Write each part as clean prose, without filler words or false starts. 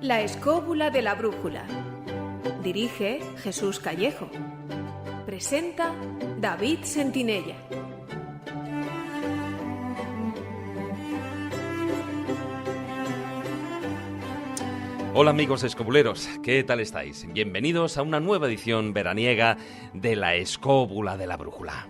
La escóbula de la brújula. Dirige Jesús Callejo. Presenta David Sentinella. Hola amigos escobuleros, ¿qué tal estáis? Bienvenidos a una nueva edición veraniega de La escóbula de la brújula.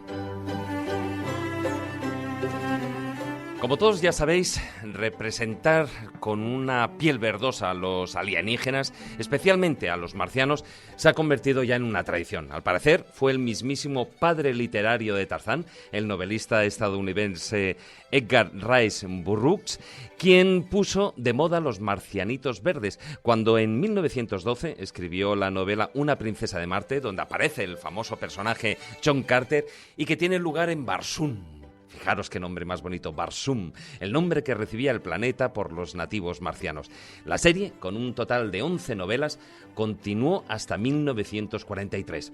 Como todos ya sabéis, representar con una piel verdosa a los alienígenas, especialmente a los marcianos, se ha convertido ya en una tradición. Al parecer, fue el mismísimo padre literario de Tarzán, el novelista estadounidense Edgar Rice Burroughs, quien puso de moda los marcianitos verdes, cuando en 1912 escribió la novela Una princesa de Marte, donde aparece el famoso personaje John Carter y que tiene lugar en Barsoom. Fijaros qué nombre más bonito, Barsoom, el nombre que recibía el planeta por los nativos marcianos. La serie, con un total de 11 novelas, continuó hasta 1943.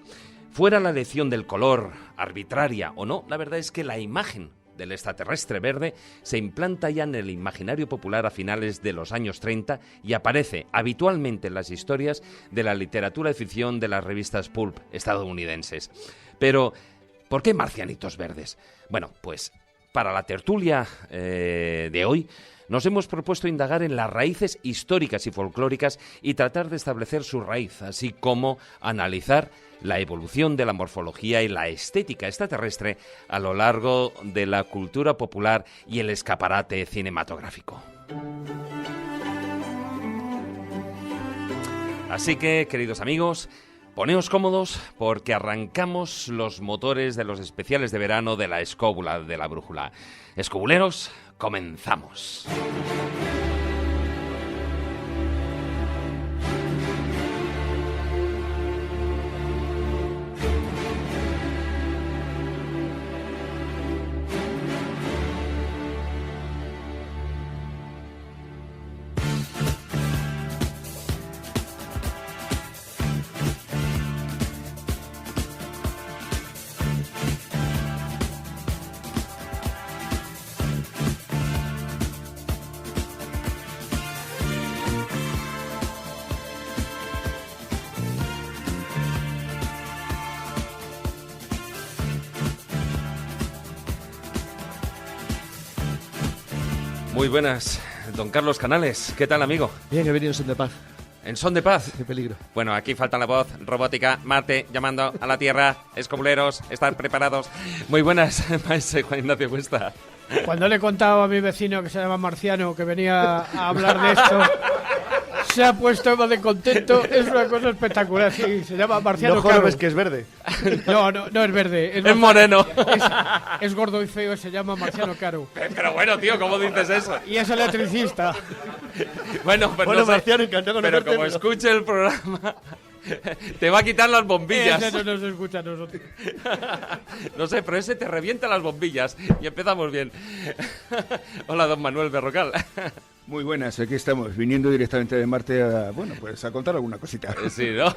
Fuera la elección del color, arbitraria o no, la verdad es que la imagen del extraterrestre verde se implanta ya en el imaginario popular a finales de los años 30 y aparece habitualmente en las historias de la literatura de ficción de las revistas pulp estadounidenses. Pero ¿por qué marcianitos verdes? Bueno, pues para la tertulia de hoy nos hemos propuesto indagar en las raíces históricas y folclóricas y tratar de establecer su raíz, así como analizar la evolución de la morfología y la estética extraterrestre a lo largo de la cultura popular y el escaparate cinematográfico. Así que, queridos amigos, poneos cómodos porque arrancamos los motores de los especiales de verano de La escóbula de la brújula. Escobuleros, comenzamos. Muy buenas, don Carlos Canales. ¿Qué tal, amigo? Bien, he venido en son de paz. ¿En son de paz? Qué peligro. Bueno, aquí falta la voz robótica. Marte llamando a la Tierra. Escobuleros, ¿están preparados? Muy buenas, maestro Juan Ignacio Cuesta. Cuando le he contado a mi vecino que se llama Marciano que venía a hablar de esto, se ha puesto más de contento. Es una cosa espectacular. Sí, se llama Marciano No Caro. jodas que es verde. No es verde. Es moreno. Es gordo y feo, se llama Marciano Caro. Pero bueno, tío, ¿cómo dices eso? Y es electricista. Bueno, pues Bueno, no sé, Marciano, encantado con pero como escuche el programa, te va a quitar las bombillas. Ese no nos escucha a nosotros. No sé, pero ese te revienta las bombillas. Y empezamos bien. Hola, don Manuel Berrocal. Muy buenas, aquí estamos, viniendo directamente de Marte a, bueno, pues a contar alguna cosita. Sí, ¿no?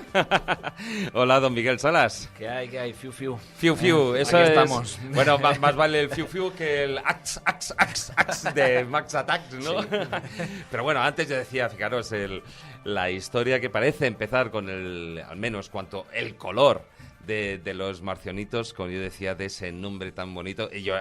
Hola, don Miguel Salas. ¿Qué hay? Fiu, fiu. Fiu, fiu, eso aquí es... estamos. Bueno, más vale el fiu, fiu que el ax de Max Attack, ¿no? Sí. Pero bueno, antes yo decía, fijaros, la historia que parece empezar con al menos el color de los marcianitos, como yo decía, de ese nombre tan bonito. Y yo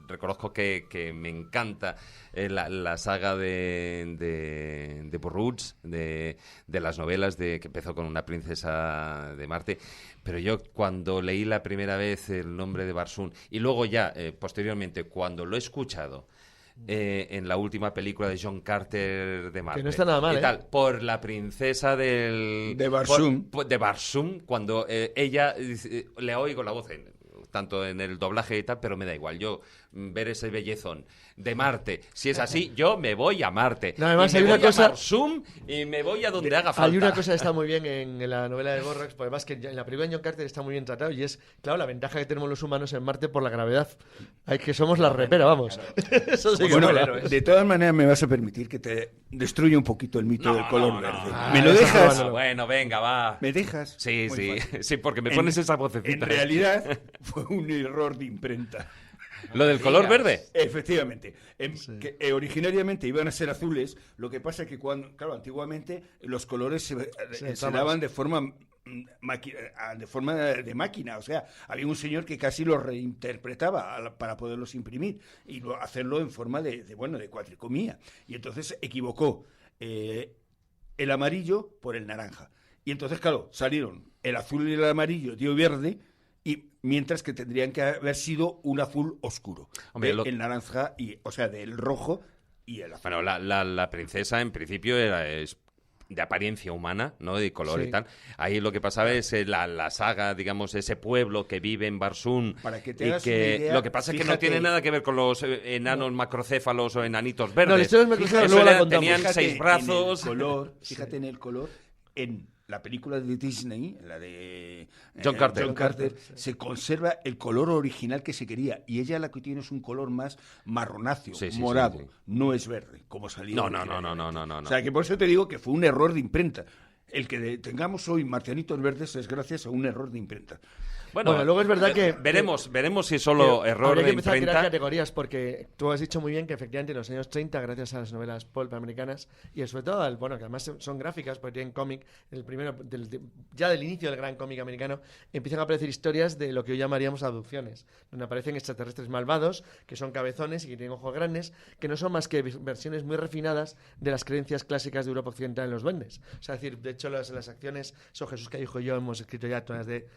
reconozco que me encanta la saga de Burroughs, de las novelas que empezó con Una princesa de Marte. Pero yo cuando leí la primera vez el nombre de Barsoom, y luego ya, posteriormente, cuando lo he escuchado en la última película de John Carter de Marte. Que no está nada mal, y tal, por la princesa de Barsoom. De Barsoom, cuando ella le oigo la voz tanto en el doblaje y tal, pero me da igual. Yo ver ese bellezón de Marte, si es así, yo me voy a Marte. No, además, y me hay una voy cosa- a Barsoom y me voy a donde haga falta. Hay una cosa que está muy bien en la novela de Burroughs, porque además que en la película de John Carter está muy bien tratado, y es, claro, la ventaja que tenemos los humanos en Marte por la gravedad. Hay que somos la repera, vamos. Eso sí que Bueno, mola. de todas maneras me vas a permitir que te destruya un poquito el mito del color verde. ¿Me lo eso dejas? no, Bueno, venga, va. ¿Me dejas? Sí, Muy sí, fácil. sí, porque me pones esa vocecita. En realidad fue un error de imprenta. ¿Lo del color verde? Efectivamente. Que, originariamente iban a ser azules, lo que pasa es que claro, antiguamente los colores se daban de forma de máquina, o sea, había un señor que casi los reinterpretaba para poderlos imprimir y hacerlo en forma de cuatricomía, y entonces equivocó el amarillo por el naranja, y entonces claro, salieron el azul y el amarillo dio verde, y mientras que tendrían que haber sido un azul oscuro. Hombre, el naranja, o sea, del rojo y el azul. Bueno, la princesa en principio es de apariencia humana, ¿no? De color y tal. Ahí lo que pasaba es la saga, digamos, ese pueblo que vive en Barsoom. Para que te hagas una idea, lo que pasa es que no tiene nada que ver con los enanos macrocéfalos o enanitos verdes. No, los enanos macrocéfalos luego la contamos. Tenían 6 brazos. Fíjate en el color, en la película de Disney, la de John Carter, se conserva el color original que se quería, y ella la que tiene es un color más marronáceo, morado, sí. No es verde, como salía. No. O sea, que por eso te digo que fue un error de imprenta. El que tengamos hoy marcianitos verdes es gracias a un error de imprenta. Bueno, luego es verdad que... Veremos si solo error de imprenta... Habría que empezar a tirar categorías, porque tú has dicho muy bien que efectivamente en los años 30, gracias a las novelas pulp americanas, y sobre todo, que además son gráficas, porque tienen cómic, el primero, ya del inicio del gran cómic americano, empiezan a aparecer historias de lo que hoy llamaríamos abducciones, donde aparecen extraterrestres malvados, que son cabezones y que tienen ojos grandes, que no son más que versiones muy refinadas de las creencias clásicas de Europa Occidental en los duendes. O sea, es decir, de hecho, las acciones, Jesús Callejo y yo hemos escrito ya todas de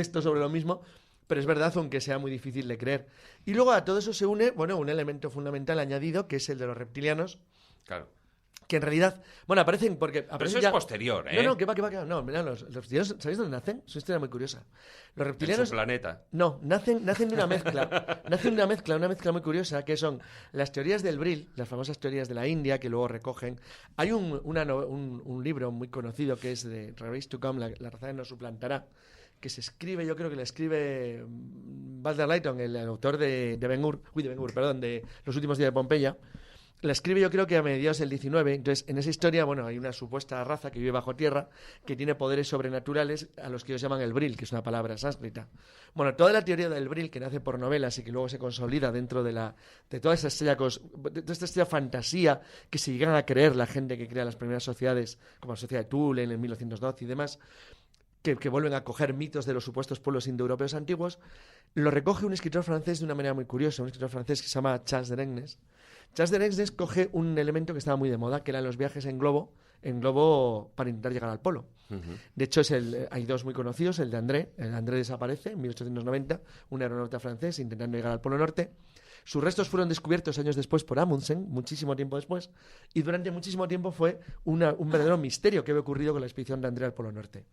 texto sobre lo mismo, pero es verdad, aunque sea muy difícil de creer. Y luego a todo eso se une, un elemento fundamental añadido, que es el de los reptilianos. Claro. Que en realidad, aparecen porque... Pero eso es posterior, ¿eh? No, que va. No, mirad, los reptilianos, ¿sabéis dónde nacen? Es una historia muy curiosa. Los reptilianos... En su planeta. No, nacen de una mezcla. Nacen de una mezcla muy curiosa, que son las teorías del Brill, las famosas teorías de la India, que luego recogen. Hay un libro muy conocido que es de Race to Come, la raza nos suplantará, que se escribe, yo creo que la escribe Walter Layton, el autor de Los últimos días de Pompeya. La escribe yo creo que a mediados del 19. Entonces, en esa historia, hay una supuesta raza que vive bajo tierra que tiene poderes sobrenaturales a los que ellos llaman el Brill, que es una palabra sánscrita. Toda la teoría del Brill, que nace por novelas y que luego se consolida dentro de toda esta estrella fantasía que se llegan a creer la gente que crea las primeras sociedades, como la sociedad de Thule en el 1912 y demás, que vuelven a coger mitos de los supuestos pueblos indoeuropeos antiguos, lo recoge un escritor francés de una manera muy curiosa, un escritor francés que se llama Charles de Regnes. Charles de Regnes coge un elemento que estaba muy de moda, que eran los viajes en globo para intentar llegar al polo. Uh-huh. De hecho, hay dos muy conocidos, el de André. El André desaparece en 1890, un aeronauta francés intentando llegar al Polo Norte. Sus restos fueron descubiertos años después por Amundsen, muchísimo tiempo después, y durante muchísimo tiempo fue un verdadero misterio que había ocurrido con la expedición de André al Polo Norte.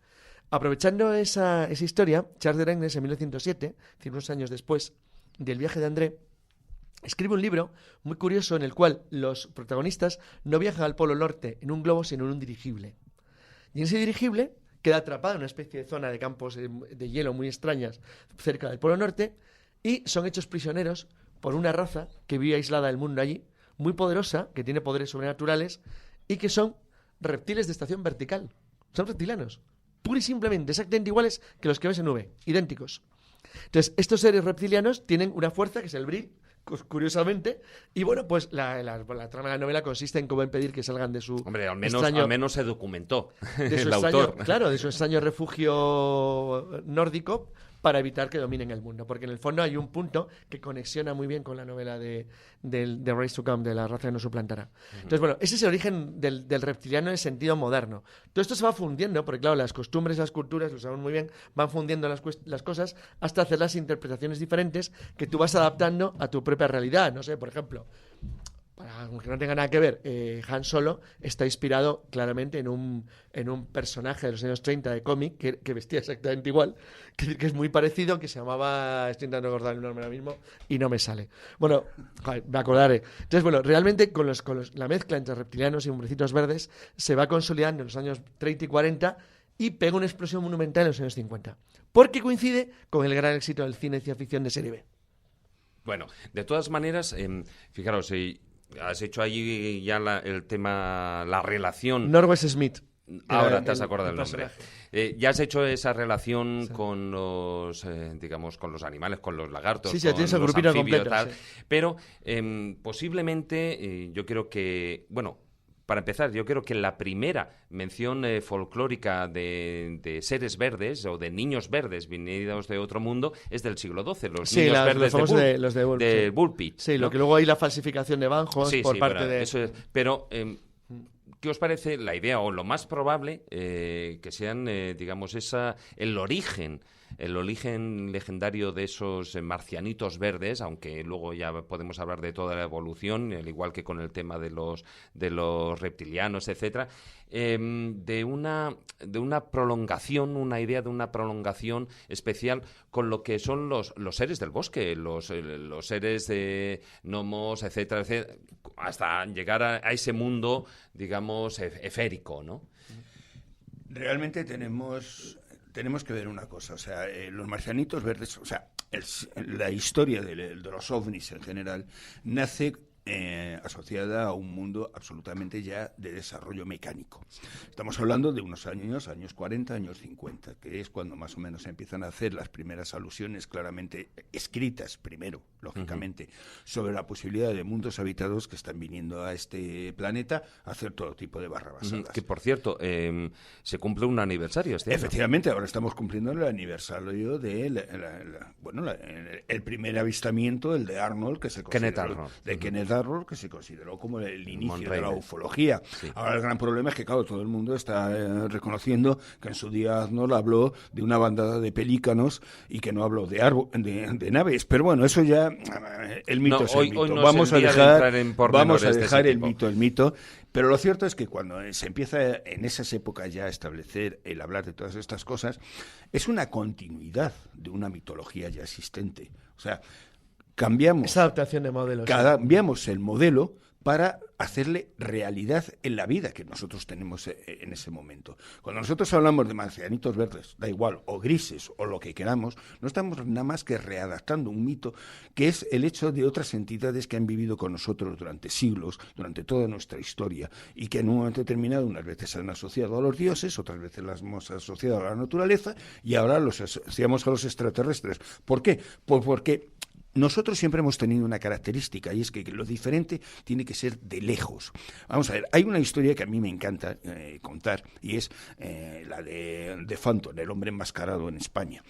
Aprovechando esa historia, Charles de Regnes, en 1907, es decir, unos años después del viaje de André, escribe un libro muy curioso en el cual los protagonistas no viajan al Polo Norte en un globo, sino en un dirigible. Y en ese dirigible queda atrapado en una especie de zona de campos de hielo muy extrañas cerca del Polo Norte, y son hechos prisioneros por una raza que vive aislada del mundo allí, muy poderosa, que tiene poderes sobrenaturales y que son reptiles de estación vertical. Son reptilianos. Pura y simplemente, exactamente iguales que los que ves en V, idénticos. Entonces, estos seres reptilianos tienen una fuerza que es el Brill, curiosamente, y pues la trama de la novela consiste en cómo impedir que salgan de su al menos se documentó el autor. Claro, de su extraño refugio nórdico, para evitar que dominen el mundo, porque en el fondo hay un punto que conexiona muy bien con la novela de Race to Come, de la raza que nos suplantará. Uh-huh. Entonces, ese es el origen del reptiliano en el sentido moderno. Todo esto se va fundiendo, porque claro, las costumbres, las culturas, lo sabemos muy bien, van fundiendo las cosas hasta hacer las interpretaciones diferentes que tú vas adaptando a tu propia realidad. No sé, por ejemplo, aunque no tenga nada que ver, Han Solo está inspirado claramente en un personaje de los años 30 de cómic que vestía exactamente igual, que es muy parecido, que se llamaba, estoy intentando recordar el nombre ahora mismo y no me sale. Me acordaré. Entonces, realmente con la mezcla entre reptilianos y hombrecitos verdes se va consolidando en los años 30 y 40 y pega una explosión monumental en los años 50, porque coincide con el gran éxito del cine de ciencia ficción de serie B. Bueno, de todas maneras, fijaros, has hecho allí ya el tema, la relación... Norwest Smith. Ahora te has acordado el el nombre. personaje. Ya has hecho esa relación con los, digamos, con los animales, con los lagartos, Sí, ya con tienes el los grupito anfibios, completo, tal. sí. Pero posiblemente, yo creo que, bueno, para empezar, yo creo que la primera mención folclórica de seres verdes o de niños verdes venidos de otro mundo es del siglo XII, los Sí, niños los verdes famosos de, los de Bull, de sí. Bullpit. Sí, ¿no? lo que luego hay la falsificación de Banjos Sí, por sí, parte pero de... eso es. Pero, ¿qué os parece la idea o lo más probable que sean, digamos, el origen legendario de esos marcianitos verdes, aunque luego ya podemos hablar de toda la evolución, al igual que con el tema de los reptilianos, etcétera, de una prolongación, una idea de una prolongación especial con lo que son los seres del bosque, los seres de gnomos, etcétera, etcétera, hasta llegar a ese mundo, digamos, eférico, ¿no? Realmente tenemos que ver una cosa, o sea, los marcianitos verdes, o sea, la historia de los ovnis en general nace asociada a un mundo absolutamente ya de desarrollo mecánico. Estamos hablando de unos años 40, años 50, que es cuando más o menos se empiezan a hacer las primeras alusiones claramente escritas, primero, lógicamente, sobre la posibilidad de mundos habitados que están viniendo a este planeta a hacer todo tipo de barrabasadas. Que, por cierto, se cumple un aniversario este año. Efectivamente, ahora estamos cumpliendo el aniversario de el primer avistamiento, el de Arnold, que se consideró, Kenneth Arnold, que se consideró como el inicio de la ufología. Sí. Ahora el gran problema es que, claro, todo el mundo está reconociendo que en su día Arnold habló de una bandada de pelícanos y que no habló de naves. Pero bueno, eso ya, el mito es el mito. Hoy no vamos a dejar el mito. Pero lo cierto es que cuando se empieza en esas épocas ya a establecer el hablar de todas estas cosas, es una continuidad de una mitología ya existente. O sea, cambiamos esa adaptación de modelos. Cambiamos el modelo para hacerle realidad en la vida que nosotros tenemos en ese momento. Cuando nosotros hablamos de marcianitos verdes, da igual, o grises, o lo que queramos, no estamos nada más que readaptando un mito que es el hecho de otras entidades que han vivido con nosotros durante siglos, durante toda nuestra historia, y que en un momento determinado unas veces se han asociado a los dioses, otras veces las hemos asociado a la naturaleza, y ahora los asociamos a los extraterrestres. ¿Por qué? Pues porque nosotros siempre hemos tenido una característica, y es que lo diferente tiene que ser de lejos. Vamos a ver, hay una historia que a mí me encanta contar, y es la de Phantom, el hombre enmascarado en España.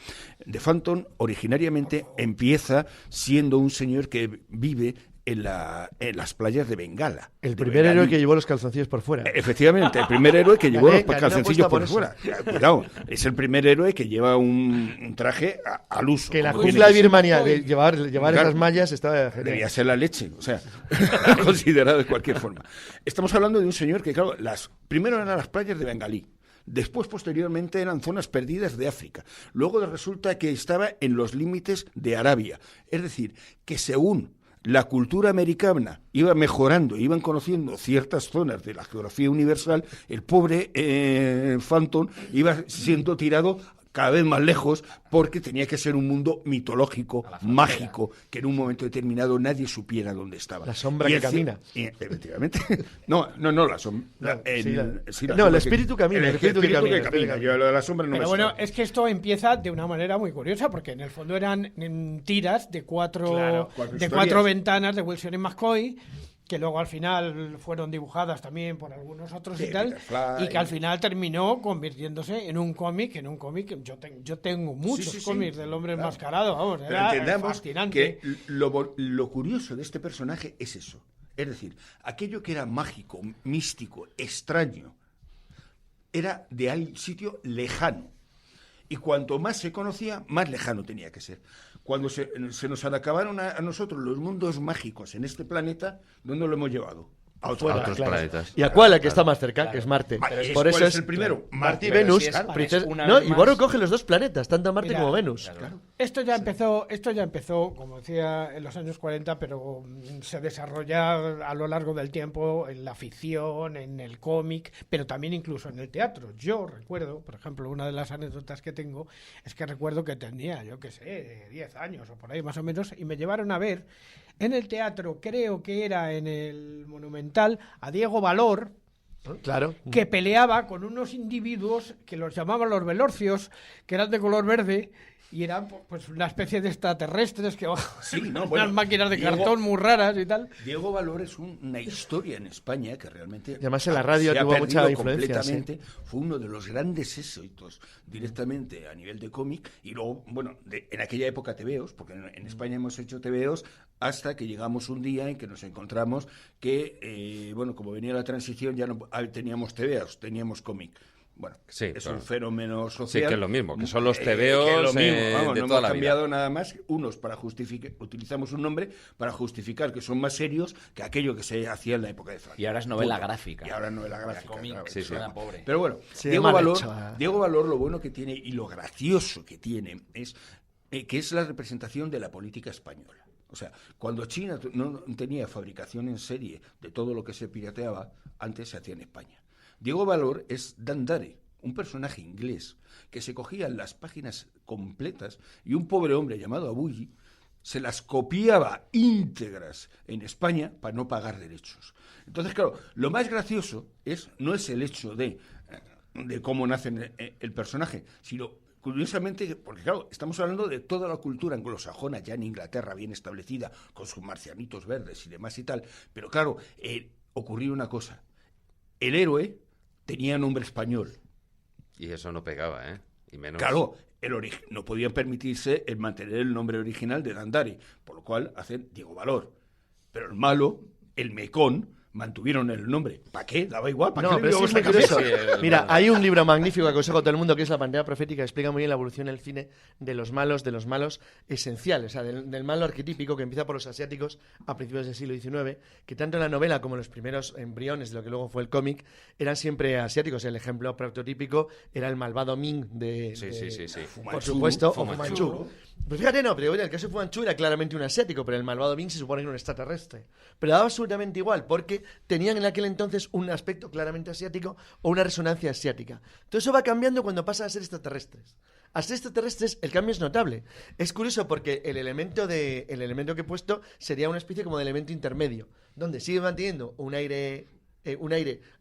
De Phantom originariamente empieza siendo un señor que vive en las playas de Bengala. El primer héroe que llevó los calzoncillos por fuera. Efectivamente, el primer héroe que llevó los calzoncillos por fuera. Cuidado, es el primer héroe que lleva un traje al uso. Que la jungla de Birmania, de llevar esas mallas, estaba genial. Debía ser la leche, o sea, considerado de cualquier forma. Estamos hablando de un señor que, claro, primero eran las playas de Bengalí. Después, posteriormente, eran zonas perdidas de África. Luego resulta que estaba en los límites de Arabia. Es decir, que según la cultura americana iba mejorando, iban conociendo ciertas zonas de la geografía universal, el pobre Phantom iba siendo tirado cada vez más lejos porque tenía que ser un mundo mitológico, mágico, que en un momento determinado nadie supiera dónde estaba. La sombra que camina. Efectivamente. No, la sombra. El espíritu camina. El espíritu que camina. Yo lo de la sombra no Pero me bueno, suena. es que esto empieza de una manera muy curiosa, porque en el fondo eran tiras de cuatro ventanas de Wilson y McCoy, que luego al final fueron dibujadas también por algunos otros y tal, y que al final terminó convirtiéndose en un cómic. Yo tengo muchos cómics del hombre enmascarado, vamos, Pero era entendamos fascinante. que lo curioso de este personaje es eso, es decir, aquello que era mágico, místico, extraño, era de un sitio lejano, y cuanto más se conocía, más lejano tenía que ser. Cuando se nos acabaron a nosotros los mundos mágicos en este planeta, ¿dónde lo hemos llevado? A otros planetas. ¿Y a cuál? La que está más cerca, que es Marte. Por eso es el primero. Marte y Venus. Y Borro coge los dos planetas, tanto Marte como Venus. Claro. Esto ya empezó, como decía, en los años 40, pero se desarrolla a lo largo del tiempo en la ficción, en el cómic, pero también incluso en el teatro. Yo recuerdo, por ejemplo, una de las anécdotas que tengo es que recuerdo que tenía, 10 años o por ahí más o menos, y me llevaron a ver en el teatro, creo que era en el Monumental, a Diego Valor, Claro. que peleaba con unos individuos que los llamaban los velorcios, que eran de color verde y eran pues una especie de extraterrestres que Sí, no, unas bueno, máquinas de Diego- cartón muy raras y tal. Diego Valor es una historia en España que realmente... Y además en la radio se ha tuvo mucha perdido influencia, completamente. Fue uno de los grandes éxitos directamente a nivel de cómic. Y luego, bueno, en aquella época TVOs, porque en España hemos hecho TVOs hasta que llegamos un día en que nos encontramos que, bueno, como venía la transición, ya no teníamos TVOs, teníamos cómic. Bueno, Sí, es claro. un fenómeno Sí, social. que es lo mismo, que son los Que tebeos es lo mismo, de no toda hemos la vida. cambiado nada más. Unos para justificar, utilizamos un nombre para justificar que son más serios que aquello que se hacía en la época de Franco. Y ahora es novela Punto. gráfica. Y ahora es novela La gráfica. cómic claro. Sí, sí. suena pobre. Pero bueno, Sí, Diego mal Valor, hecho, Diego Valor lo bueno que tiene y lo gracioso que tiene es que es la representación de la política española. O sea, cuando China no tenía fabricación en serie de todo lo que se pirateaba, antes se hacía en España. Diego Valor es Dandare, un personaje inglés que se cogía las páginas completas y un pobre hombre llamado Abulli se las copiaba íntegras en España para no pagar derechos. Entonces, claro, lo más gracioso no es el hecho de cómo nace el personaje, sino curiosamente, porque claro, estamos hablando de toda la cultura anglosajona ya en Inglaterra bien establecida, con sus marcianitos verdes y demás y tal, pero claro, ocurrió una cosa, el héroe tenía nombre español. Y eso no pegaba, ¿eh? Y menos... Claro, no podían permitirse el mantener el nombre original de Dandare, por lo cual hacen Diego Valor. Pero el malo, el mecón, mantuvieron el nombre. ¿Para qué? Daba igual. ¿Para No, qué le pero sí íbamos es a muy cambiar? curioso. Sí, Mira, hay un libro magnífico que aconsejo a todo el mundo que es La Pantera Profética, que explica muy bien la evolución en el cine de los malos esenciales, o sea, del malo arquetípico que empieza por los asiáticos a principios del siglo XIX, que tanto en la novela como en los primeros embriones de lo que luego fue el cómic eran siempre asiáticos. El ejemplo prototípico era el malvado Ming de... Sí, sí, sí, sí. Por Manchú, supuesto, Fu o Manchú. Manchú. Pues fíjate, no, pero en el caso de Fu Manchú era claramente un asiático, pero el malvado Ming se supone que era un extraterrestre. Pero daba absolutamente igual, porque tenían en aquel entonces un aspecto claramente asiático o una resonancia asiática. Todo eso va cambiando cuando pasa a ser extraterrestres. A ser extraterrestres el cambio es notable. Es curioso porque el elemento que he puesto sería una especie como de elemento intermedio, donde sigue manteniendo un aire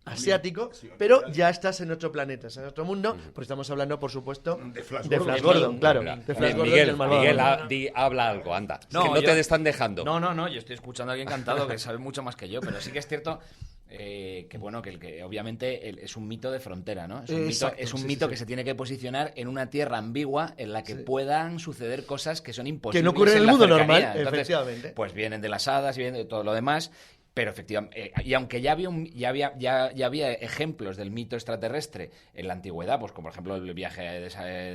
asiático, pero ya estás en otro planeta, en otro mundo, porque estamos hablando, por supuesto, De Flash de Gordon. Flash Gordon, claro. Mira, De Flash Gordon y Miguel, el malvado. Miguel, habla algo, anda. Es No, que no yo- te están dejando. No, yo estoy escuchando a alguien encantado que sabe mucho más que yo, pero sí que es cierto que bueno, que obviamente es un mito de frontera, ¿no? Exacto, Es un sí, mito sí, que sí. se tiene que posicionar en una tierra ambigua en la que Sí. puedan suceder cosas que son imposibles. Que no ocurren en el la mundo cercanía. normal, Entonces, efectivamente. pues vienen de las hadas y vienen de todo lo demás. Pero efectivamente, y aunque ya había ejemplos del mito extraterrestre en la antigüedad, pues como por ejemplo el viaje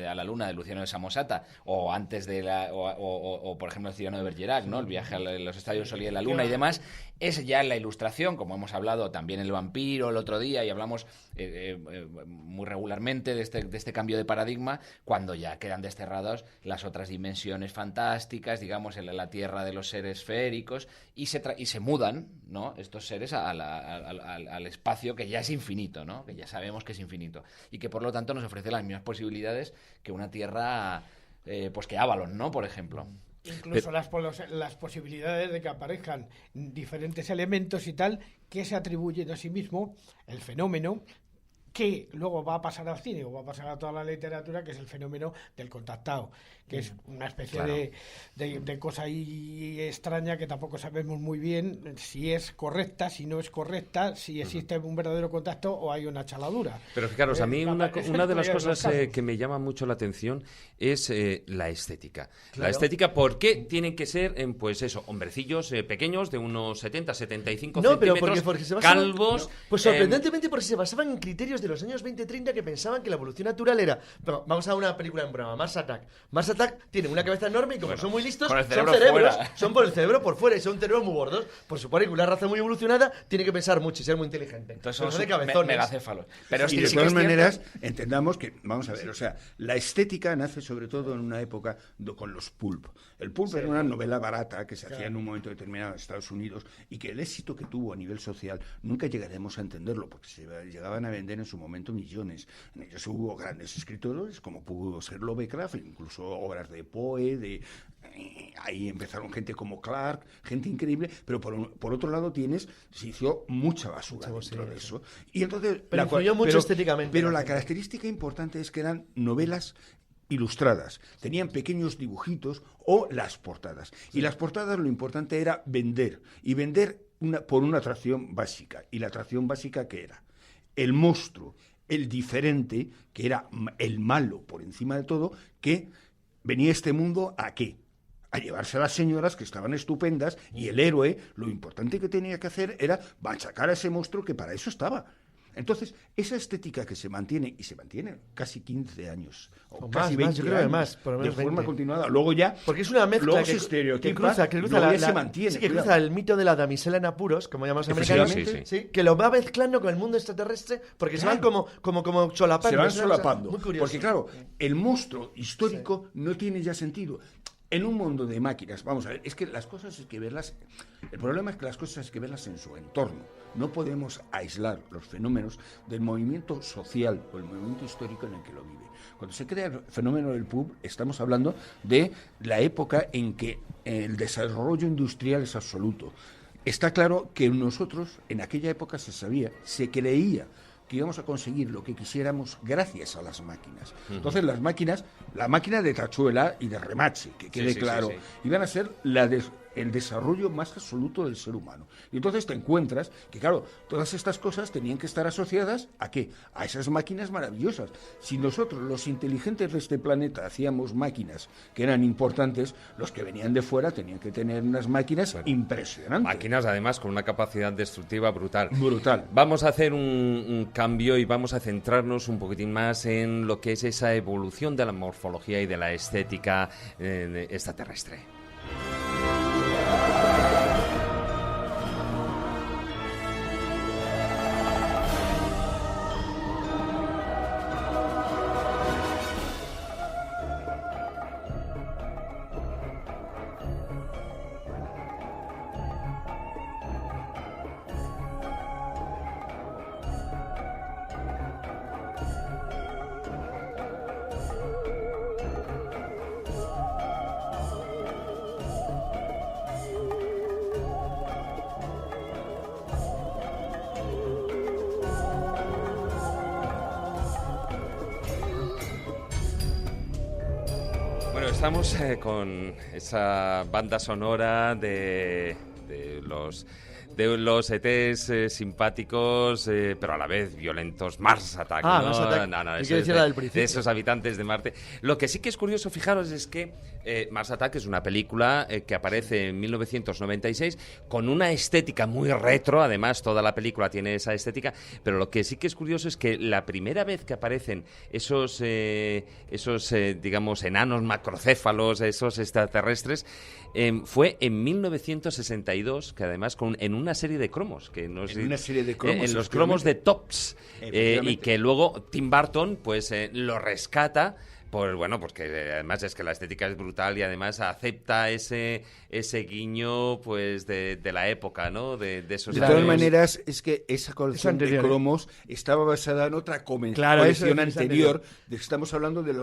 a la luna de Luciano de Samosata, o antes de o por ejemplo el Cyrano de Bergerac, ¿no? El viaje a los estadios Sol y de la luna y demás, es ya en la ilustración, como hemos hablado también el vampiro el otro día, y hablamos muy regularmente de este cambio de paradigma, cuando ya quedan desterradas las otras dimensiones fantásticas, digamos, en la tierra de los seres féricos, y se mudan, ¿no? Estos seres al espacio que ya es infinito, ¿no? Que ya sabemos que es infinito y que por lo tanto nos ofrece las mismas posibilidades que una tierra, pues que Avalon, ¿no? Por ejemplo. Incluso las posibilidades de que aparezcan diferentes elementos y tal que se atribuyen a sí mismo el fenómeno que luego va a pasar al cine o va a pasar a toda la literatura, que es el fenómeno del contactado, que es una especie de cosa ahí extraña que tampoco sabemos muy bien si es correcta, si no es correcta, si existe un verdadero contacto o hay una chaladura. Pero fijaros, a mí una de las cosas casos. que me llama mucho la atención es la estética. Claro. La estética, ¿por qué tienen que ser, pues eso, hombrecillos pequeños de unos 70, 75 No, pero centímetros, porque se basaban, calvos? no, pues sorprendentemente porque se basaban en criterios de los años 20-30 que pensaban que la evolución natural era... Pero vamos a una película en broma, Mars Attack. Mars Attack tiene una cabeza enorme y como son muy listos, con el son cerebro cerebros, fuera. son por el cerebro por fuera y son cerebros muy gordos. Por supone que una raza muy evolucionada tiene que pensar mucho y ser muy inteligente. Entonces Pero son de cabezones. megacéfalos. Pero es Y que de sí que todas es cierto- maneras, entendamos que, vamos a ver, o sea, la estética nace sobre todo en una época con los pulp. El pulp era una novela barata que se hacía en un momento determinado en Estados Unidos y que el éxito que tuvo a nivel social nunca llegaremos a entenderlo porque se llegaban a vender en su momento millones. En ellos hubo grandes escritores, como pudo ser Lovecraft, incluso obras de Poe, ahí empezaron gente como Clarke, gente increíble, pero por otro lado se hizo mucha basura dentro de eso. Y entonces, pero influyó mucho estéticamente. Pero la característica importante es que eran novelas ilustradas, tenían pequeños dibujitos o las portadas. Y las portadas lo importante era vender, y vender por una atracción básica. ¿Y la atracción básica qué era? El monstruo, el diferente, que era el malo por encima de todo, que venía a este mundo ¿a qué? A llevarse a las señoras que estaban estupendas, y el héroe, lo importante que tenía que hacer era machacar a ese monstruo que para eso estaba. Entonces, esa estética que se mantiene, y se mantiene casi 15 años, o casi 20 yo creo años, que más, por lo menos de forma 20. continuada. Luego ya, porque es una mezcla luego que se estereotipa, cruza luego ya se mantiene. Sí, que cuidado. cruza el mito de la damisela en apuros, como llaman los americanos, Sí. que lo va mezclando con el mundo extraterrestre, porque se van como solapando. Se van Es una cosa solapando. muy curiosa. Porque claro, el monstruo histórico no tiene ya sentido. En un mundo de máquinas, vamos a ver, es que las cosas hay que verlas, el problema es que las cosas hay que verlas en su entorno. No podemos aislar los fenómenos del movimiento social o el movimiento histórico en el que lo vive. Cuando se crea el fenómeno del pub, estamos hablando de la época en que el desarrollo industrial es absoluto. Está claro que nosotros, en aquella época se creía que íbamos a conseguir lo que quisiéramos gracias a las máquinas. Entonces las máquinas, la máquina de tachuela y de remache, que quede claro, iban a ser el desarrollo más absoluto del ser humano. Y entonces te encuentras que, claro, todas estas cosas tenían que estar asociadas ¿a qué? A esas máquinas maravillosas. Si nosotros, los inteligentes de este planeta, hacíamos máquinas que eran importantes, los que venían de fuera tenían que tener unas máquinas impresionantes. Máquinas, además, con una capacidad destructiva brutal. Brutal. Vamos a hacer un cambio y vamos a centrarnos un poquitín más en lo que es esa evolución de la morfología y de la estética extraterrestre. Estamos con esa banda sonora de los ETs simpáticos, pero a la vez violentos, Mars Attack. Mars Attack. No, Hay que decir la del principio. de esos habitantes de Marte. Lo que sí que es curioso, fijaros, es que Mars Attack es una película que aparece en 1996 con una estética muy retro. Además, toda la película tiene esa estética. Pero lo que sí que es curioso es que la primera vez que aparecen esos digamos, enanos macrocéfalos, esos extraterrestres, fue en 1962, que además en una serie de cromos. En los cromos de Tops. Y que luego Tim Burton pues lo rescata. Porque además es que la estética es brutal y además acepta ese guiño pues de la época, ¿no? De esos De años. todas maneras, es que esa colección de cromos estaba basada en otra colección anterior. Estamos hablando del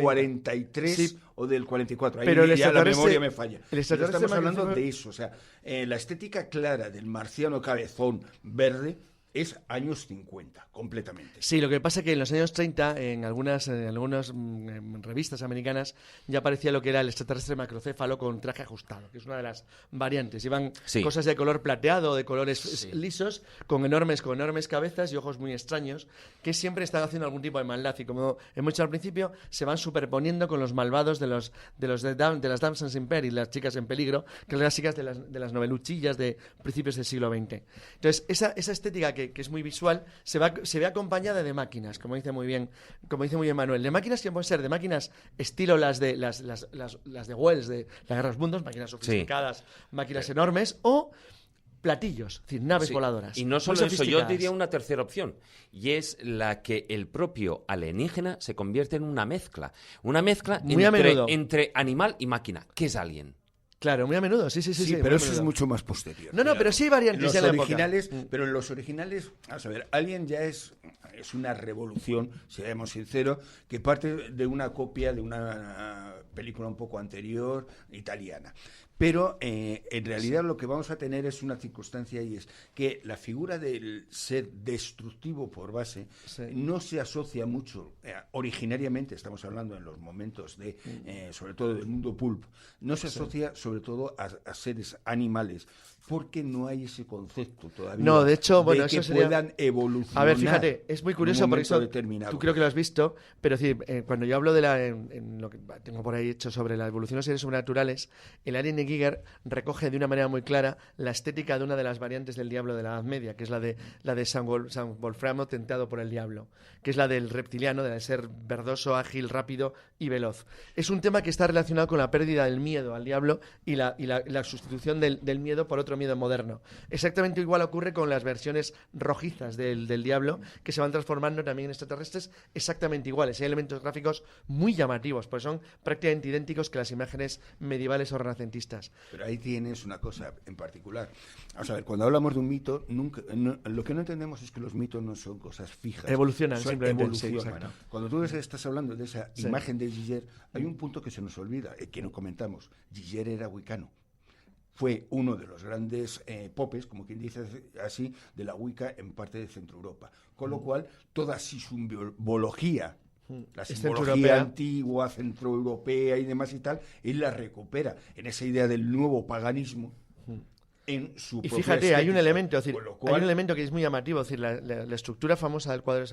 43 o del 44. Ahí pero ya la memoria me falla. Estamos hablando de eso. O sea, la estética clara del marciano cabezón verde es años 50, completamente. Sí, lo que pasa es que en los años 30, en algunas revistas americanas, ya aparecía lo que era el extraterrestre macrocéfalo con traje ajustado, que es una de las variantes. Iban cosas de color plateado, de colores lisos, con enormes cabezas y ojos muy extraños, que siempre están haciendo algún tipo de maldad. Y como hemos dicho al principio, se van superponiendo con los malvados de las Damsels in Peril, las chicas en peligro, que son las chicas de las noveluchillas de principios del siglo XX. Entonces, esa estética que es muy visual, se ve acompañada de máquinas, como dice muy bien Manuel, de máquinas que pueden ser de máquinas estilo las de Wells, de la Guerra de los Mundos, máquinas sofisticadas, máquinas enormes, o platillos, es decir, naves voladoras. Y no solo eso, yo diría una tercera opción, y es la que el propio alienígena se convierte en una mezcla muy entre animal y máquina. ¿Qué es Alien? Claro, muy a menudo, sí, Sí, muy pero a eso es menudo. mucho más posterior. No, pero sí hay variantes Los en la época. originales, pero en los originales, vamos a ver, Alien ya es una revolución, seamos sinceros, que parte de una copia de una película un poco anterior, italiana. Pero en realidad lo que vamos a tener es una circunstancia, y es que la figura del ser destructivo por base no se asocia mucho, originariamente estamos hablando en los momentos de, sobre todo del mundo pulp, no se asocia sobre todo a seres animales, porque no hay ese concepto todavía. No, de hecho, bueno, que eso sería... puedan evolucionar. A ver, fíjate, es muy curioso porque eso determinado. tú creo que lo has visto, pero es decir, cuando yo hablo de en lo que tengo por ahí hecho sobre la evolución de los seres sobrenaturales, el Alien de Giger recoge de una manera muy clara la estética de una de las variantes del diablo de la Edad Media, que es la de San Wolframo tentado por el diablo, que es la del reptiliano, de ser verdoso, ágil, rápido y veloz. Es un tema que está relacionado con la pérdida del miedo al diablo y la sustitución del miedo por otro miedo moderno. Exactamente igual ocurre con las versiones rojizas del diablo, que se van transformando también en extraterrestres exactamente iguales. Hay elementos gráficos muy llamativos, pues son prácticamente idénticos que las imágenes medievales o renacentistas. Pero ahí tienes una cosa en particular. Vamos a ver, cuando hablamos de un mito, lo que no entendemos es que los mitos no son cosas fijas. Evolucionan, simplemente. Evolucionan. Sí, exacto. Cuando tú estás hablando de esa imagen de Giger, hay un punto que se nos olvida, que no comentamos. Giger era wicano. Fue uno de los grandes popes, como quien dice así, de la Wicca en parte de Centro Europa. Con lo cual, toda su simbología, la simbología antigua, centroeuropea y demás y tal, él la recupera en esa idea del nuevo paganismo. En su y propia fíjate, estética. hay un elemento, es decir, cual, hay un elemento que es muy llamativo, es decir, la estructura famosa del cuadro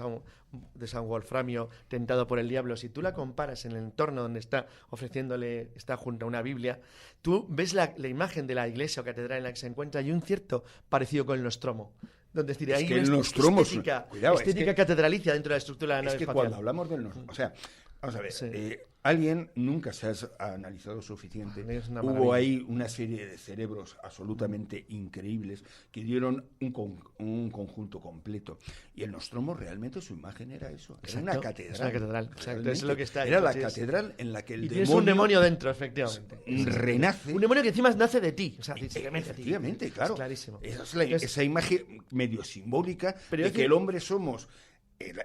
de San Wolframio tentado por el diablo. Si tú la comparas en el entorno donde está junto a una Biblia, tú ves la imagen de la iglesia o catedral en la que se encuentra y un cierto parecido con el Nostromo. Donde es decir, hay una estética catedralicia dentro de la estructura de la nave espacial. Cuando hablamos del Nostromo, o sea, vamos a ver, Alien nunca se ha analizado suficiente. Hubo ahí una serie de cerebros absolutamente increíbles que dieron un conjunto completo. Y el Nostromo realmente su imagen era eso. Era una catedral. Es una catedral, exacto. Es lo que está ahí. Era la catedral en la que el demonio... tienes un demonio dentro, efectivamente. Renace. Un demonio que encima nace de ti. O sea, efectivamente, claro. Es clarísimo. Esa imagen medio simbólica de que el hombre somos...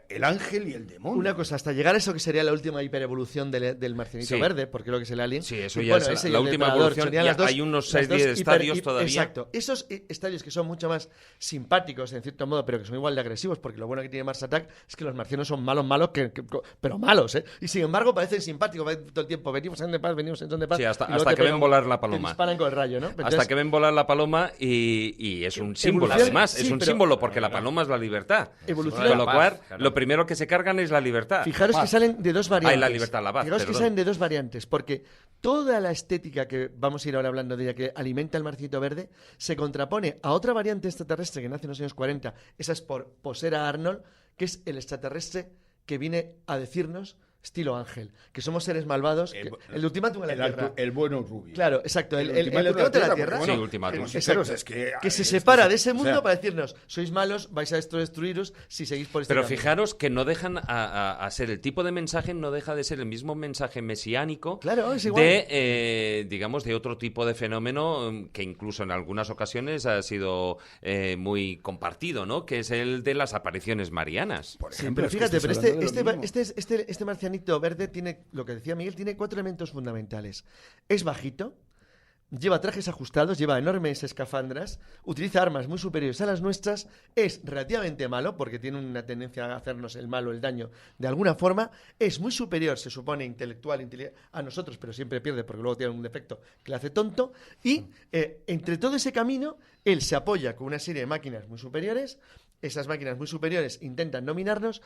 El ángel y el demonio. Una cosa, hasta llegar a eso que sería la última hiperevolución del marcianito verde, porque lo que es el alien. Sí, eso ya es la última evolución. Hay unos serie de estadios todavía. Exacto. Esos estadios que son mucho más simpáticos, en cierto modo, pero que son igual de agresivos, porque lo bueno que tiene Mars Attack es que los marcianos son malos, pero malos, ¿eh? Y sin embargo parecen simpáticos todo el tiempo. Venimos en son de paz, venimos en son de paz. Sí, hasta que ven volar la paloma. Disparan con el rayo, ¿no? Entonces, hasta que ven volar la paloma y es un símbolo, además. Sí, es un símbolo porque la paloma es la libertad. Con lo cual, lo primero que se cargan es la libertad. Fijaros que salen de dos variantes. La libertad, la paz. Fijaros que salen de dos variantes, porque toda la estética que vamos a ir ahora hablando de ella, que alimenta el marcianito verde, se contrapone a otra variante extraterrestre que nace en los años 40. Esa es por poser a Arnold, que es el extraterrestre que viene a decirnos estilo Ángel, que somos seres malvados, el ultimátum de la Tierra. El bueno rubio. Claro, exacto, el ultimátum de la Tierra. Sí, ultimátum. Que se separa de ese mundo para decirnos, sois malos, vais a destruiros si seguís por este Pero camino. fijaros que no dejan a ser el tipo de mensaje, no deja de ser el mismo mensaje mesiánico es igual. digamos, de otro tipo de fenómeno que incluso en algunas ocasiones ha sido muy compartido, ¿no? Que es el de las apariciones marianas. Por ejemplo, pero fíjate, este marcianito verde tiene, lo que decía Miguel, tiene 4 elementos fundamentales. Es bajito, lleva trajes ajustados, lleva enormes escafandras, utiliza armas muy superiores a las nuestras, es relativamente malo, porque tiene una tendencia a hacernos el mal o el daño de alguna forma, es muy superior, se supone, intelectual a nosotros, pero siempre pierde porque luego tiene un defecto que le hace tonto, y entre todo ese camino, él se apoya con una serie de máquinas muy superiores. Esas máquinas muy superiores intentan dominarnos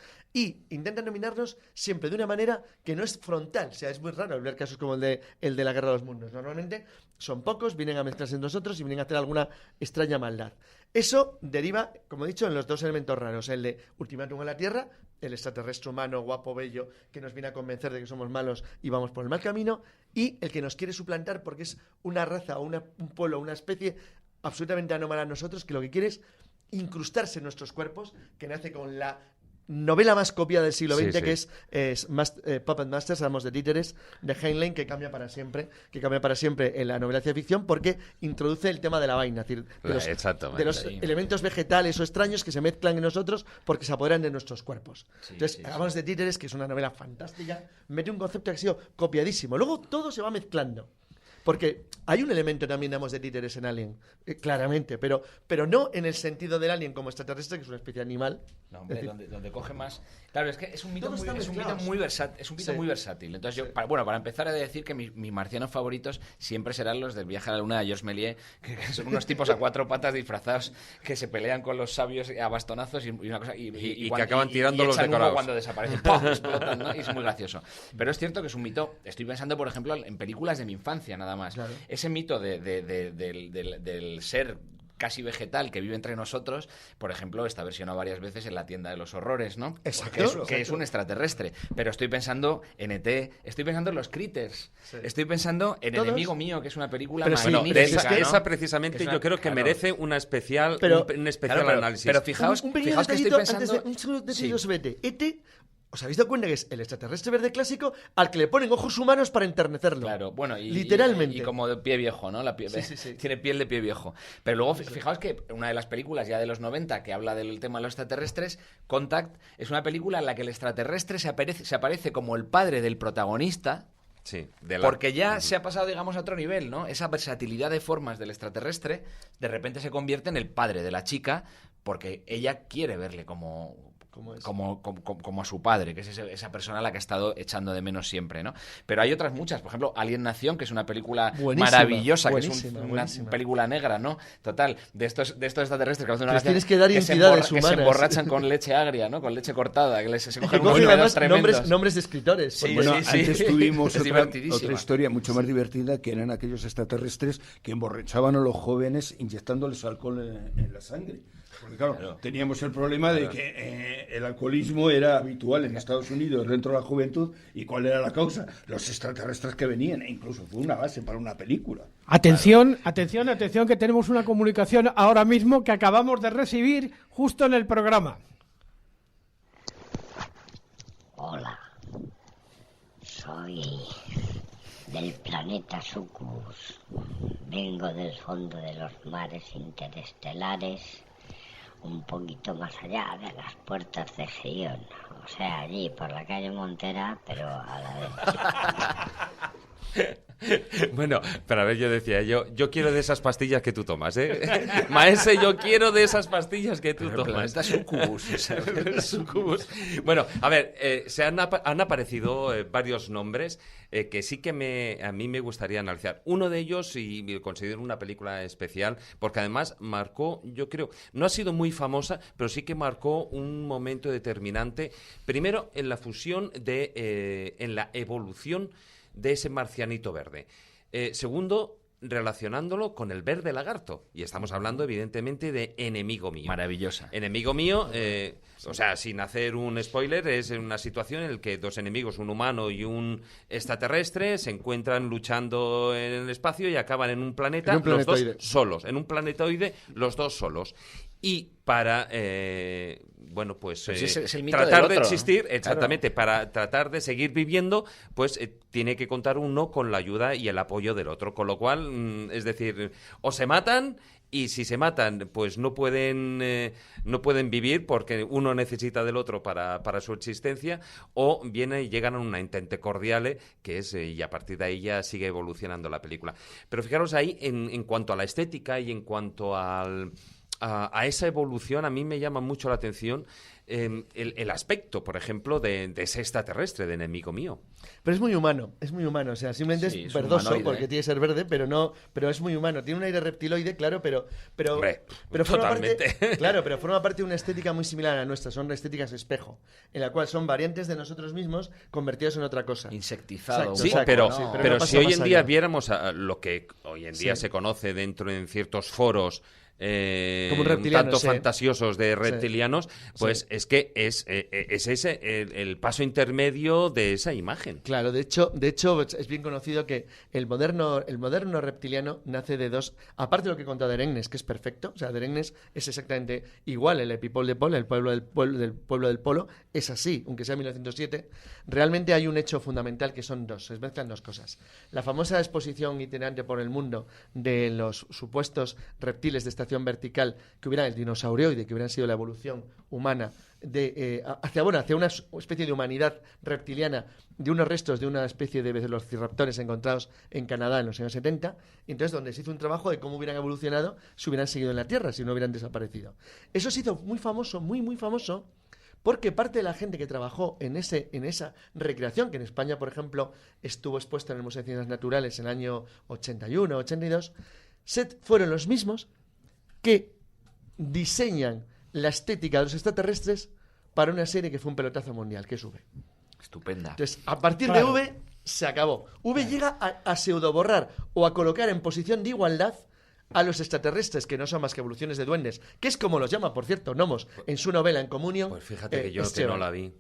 siempre de una manera que no es frontal. O sea, es muy raro ver casos como el de la Guerra de los Mundos. Normalmente son pocos, vienen a mezclarse en nosotros y vienen a hacer alguna extraña maldad. Eso deriva, como he dicho, en los dos elementos raros. El de ultimátum a la Tierra, el extraterrestre humano, guapo, bello, que nos viene a convencer de que somos malos y vamos por el mal camino, y el que nos quiere suplantar porque es una raza o un pueblo, una especie absolutamente anómala a nosotros, que lo que quiere es incrustarse en nuestros cuerpos, que nace con la novela más copiada del siglo XX, Sí, sí. que es Puppet Masters, Amos de Títeres, de Heinlein, que cambia para siempre en la novela de ciencia ficción, porque introduce el tema de la vaina, es decir, Exactamente. de los Sí. elementos vegetales o extraños que se mezclan en nosotros porque se apoderan de nuestros cuerpos. Sí, Entonces, sí, sí. Amos de Títeres, que es una novela fantástica, mete un concepto que ha sido copiadísimo. Luego todo se va mezclando. Porque hay un elemento también de Amos de Títeres en Alien, claramente, pero no en el sentido del alien como extraterrestre, que es una especie animal. No, hombre, Es decir, donde coge más. Claro, es que es un mito Todo muy, está es un mito mezclado. muy versátil. Es un mito Sí. muy versátil. Entonces, Sí. yo, para empezar, he de decir que mis marcianos favoritos siempre serán los del viaje a la luna de Georges Méliès, que son unos tipos a cuatro patas disfrazados que se pelean con los sabios a bastonazos y una cosa. Y cuando- que acaban tirando los echan humo decorados. cuando desaparecen. ¡Pum! Explotan, ¿no? Y es muy gracioso. Pero es cierto que es un mito. Estoy pensando, por ejemplo, en películas de mi infancia, nada más. Claro. Ese mito del ser casi vegetal que vive entre nosotros, por ejemplo, está versionado varias veces en La tienda de los horrores, ¿no? Exacto. Que es un extraterrestre. Pero estoy pensando en ET, estoy pensando en los Critters, estoy pensando en Todos. Enemigo Mío, que es una película Pero sí, magnífica, De esa, ¿no? esa precisamente Que es una- yo creo que claro. merece una especial, Pero- un especial Claro, análisis. pero fijaos, un pequeño fijaos que estoy detallito pensando... antes de un segundo detallito Sí. sobre ET. ET, ¿os habéis dado cuenta que es el extraterrestre verde clásico al que le ponen ojos humanos para enternecerlo? Claro, bueno, Literalmente. y como de pie viejo, ¿no? Sí. Tiene piel de pie viejo. Pero luego, fijaos que una de las películas ya de los 90 que habla del tema de los extraterrestres, Contact, es una película en la que el extraterrestre se aparece como el padre del protagonista, Sí, de porque ya se ha pasado, digamos, a otro nivel, ¿no? Esa versatilidad de formas del extraterrestre de repente se convierte en el padre de la chica porque ella quiere verle como a su padre, que es esa persona a la que ha estado echando de menos siempre, ¿no? Pero hay otras muchas, por ejemplo, Alien Nación, que es una película Buenísima, maravillosa, que es buenísima, una buenísima. película negra, ¿no? Total, de estos extraterrestres que hacen una Les gracia, tienes que dar se identidades que se humanas. emborrachan con leche agria, ¿no? Con leche cortada, que se Que cogen cogen unos pedos además tremendos. nombres de escritores. Sí, porque- Bueno, sí. antes tuvimos Es otra divertidísima. historia mucho más divertida, que eran aquellos extraterrestres que emborrachaban a los jóvenes inyectándoles alcohol en la sangre. Porque claro, teníamos el problema de que el alcoholismo era habitual en Estados Unidos dentro de la juventud. ¿Y cuál era la causa? Los extraterrestres que venían, e incluso fue una base para una película. Atención, que tenemos una comunicación ahora mismo que acabamos de recibir justo en el programa. Hola, soy del planeta Sucubus. Vengo del fondo de los mares interestelares, un poquito más allá de las puertas de Gerión. O sea, allí por la calle Montera, pero a la derecha. Bueno, pero a ver, yo decía, yo quiero de esas pastillas que tú tomas, ¿eh? Maese, yo quiero de esas pastillas que tú El tomas. planeta Sucubus, o sea, Sucubus. Bueno, a ver, han aparecido varios nombres que sí que a mí me gustaría analizar. Uno de ellos, y lo considero una película especial, porque además marcó, yo creo, no ha sido muy famosa, pero sí que marcó un momento determinante, primero en la fusión en la evolución de ese marcianito verde. Segundo, relacionándolo con el verde lagarto. Y estamos hablando, evidentemente, de Enemigo Mío. maravillosa. Enemigo Mío, o sea, sin hacer un spoiler, es una situación en la que dos enemigos, un humano y un extraterrestre, se encuentran luchando en el espacio y acaban en un planeta, En un los dos planetoide. solos. En un planetoide, los dos solos. Y para, bueno, pues Pero sí, es el mito tratar del de otro, ¿no? existir, Claro. exactamente, para tratar de seguir viviendo, pues tiene que contar uno con la ayuda y el apoyo del otro. Con lo cual, es decir, o se matan, y si se matan, pues no pueden vivir porque uno necesita del otro para su existencia, o vienen y llegan a una entente cordiale, que es, y a partir de ahí ya sigue evolucionando la película. Pero fijaros ahí, en cuanto a la estética y en cuanto a esa evolución, a mí me llama mucho la atención el aspecto, por ejemplo, de ese extraterrestre, de Enemigo Mío. Pero es muy humano, o sea, simplemente Sí, es es un verdoso humanoide, porque ¿eh? tiene que ser verde, pero es muy humano. Tiene un aire reptiloide, claro, pero Hombre, forma totalmente. parte, claro, pero forma parte de una estética muy similar a la nuestra. Son estéticas espejo, en la cual son variantes de nosotros mismos convertidos en otra cosa. Insectizado. Exacto, un Sí, poco, pero, ¿no? sí, pero pero no pasa si hoy más en día allá. viéramos lo que hoy en día Sí. se conoce en ciertos foros, Como un reptiliano, tanto sí. fantasiosos de reptilianos, pues Sí. es que es ese el paso intermedio de esa imagen. Claro, de hecho es bien conocido que el moderno reptiliano nace de dos, aparte de lo que contó Derengnes, que es perfecto, o sea, Derengnes es exactamente igual, el Epipol de Pol, el pueblo del Polo, es así, aunque sea 1907, realmente hay un hecho fundamental que son dos, se mezclan dos cosas. La famosa exposición itinerante por el mundo de los supuestos reptiles de estación vertical que hubieran el dinosauroide, que hubieran sido la evolución humana hacia una especie de humanidad reptiliana de unos restos de una especie de velociraptores encontrados en Canadá en los años 70, entonces donde se hizo un trabajo de cómo hubieran evolucionado si hubieran seguido en la Tierra, si no hubieran desaparecido. Eso se hizo muy famoso, muy famoso, porque parte de la gente que trabajó en esa recreación, que en España, por ejemplo, estuvo expuesta en el Museo de Ciencias Naturales en el año 81, 82, fueron los mismos que diseñan la estética de los extraterrestres para una serie que fue un pelotazo mundial, que es V. Estupenda. Entonces, a partir de V, se acabó. V llega a pseudo-borrar o a colocar en posición de igualdad a los extraterrestres, que no son más que evoluciones de duendes, que es como los llama, por cierto, Nomos, en su novela En Comunión. Pues fíjate que yo que no la vi.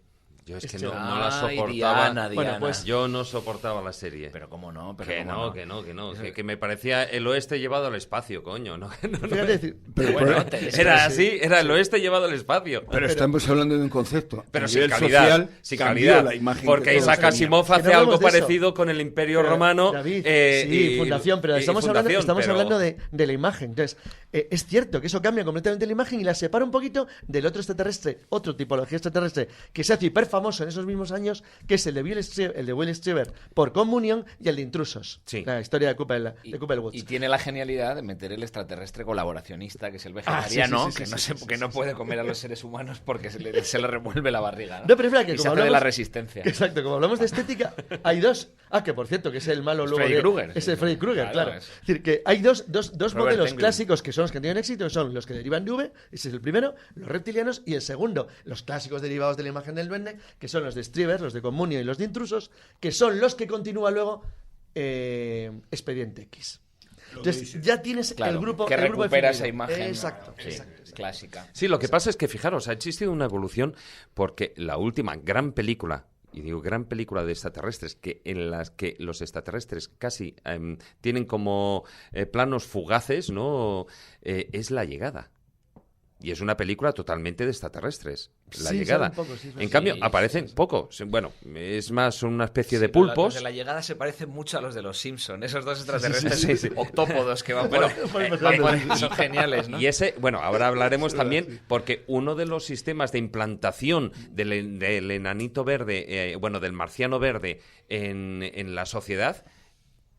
Yo es que no Ay, la soportaba. Diana. Bueno, pues Yo no soportaba la serie. Pero cómo no, Que no. Que me parecía el oeste llevado al espacio, coño. No, Fíjate, decir, Pero, Bueno, era así, era el oeste llevado al espacio. pero estamos hablando de un concepto. Pero A sin nivel calidad, social, sin cambió calidad. la imagen Porque que todos Isaac Asimov Que no hace hablamos algo de eso. parecido con el Imperio Pero, Romano. David, y fundación, pero y estamos fundación, pero- hablando de la imagen. Entonces, es cierto que eso cambia completamente la imagen y la separa un poquito del otro extraterrestre, otra tipología extraterrestre, que se hace hiper famoso en esos mismos años, que es el de Will Strieber por Comunión y el de Intrusos. Sí. La historia de Cooper Woods. Y tiene la genialidad de meter el extraterrestre colaboracionista, que es el vegetariano, que no puede comer a los seres humanos porque se le revuelve la barriga. No, pero espera, que y se como hace de hablamos- la resistencia. Exacto, como hablamos de estética, hay dos. Que por cierto, que es el malo Es luego Freddy de... Krueger. Es el Freddy Krueger, Claro, claro. es- Es decir, que hay dos modelos Englund. clásicos que son los que tienen éxito, que son los que derivan de V, ese es el primero, los reptilianos, y el segundo, los clásicos derivados de la imagen del duende, que son los de Strieber, los de Comunio y los de Intrusos, que son los que continúa luego Expediente X. Entonces ya tienes Claro, el grupo que el grupo recupera definido. esa imagen. Exacto, Sí, exacto. clásica. Sí, lo que pasa es que, fijaros, ha existido una evolución porque la última gran película, y digo gran película de extraterrestres, en las que los extraterrestres casi tienen como planos fugaces, ¿no? Es La Llegada. Y es una película totalmente de extraterrestres, La Sí, Llegada. sale un poco, sí, En cambio, sí, aparecen sí. pocos. Bueno, es más una especie de Sí, pero pulpos. Los de la llegada se parecen mucho a los de los Simpson, esos dos extraterrestres sí, sí. octópodos que van son geniales, ¿no? Y ese, bueno, ahora hablaremos también, porque uno de los sistemas de implantación del enanito verde, del marciano verde en la sociedad,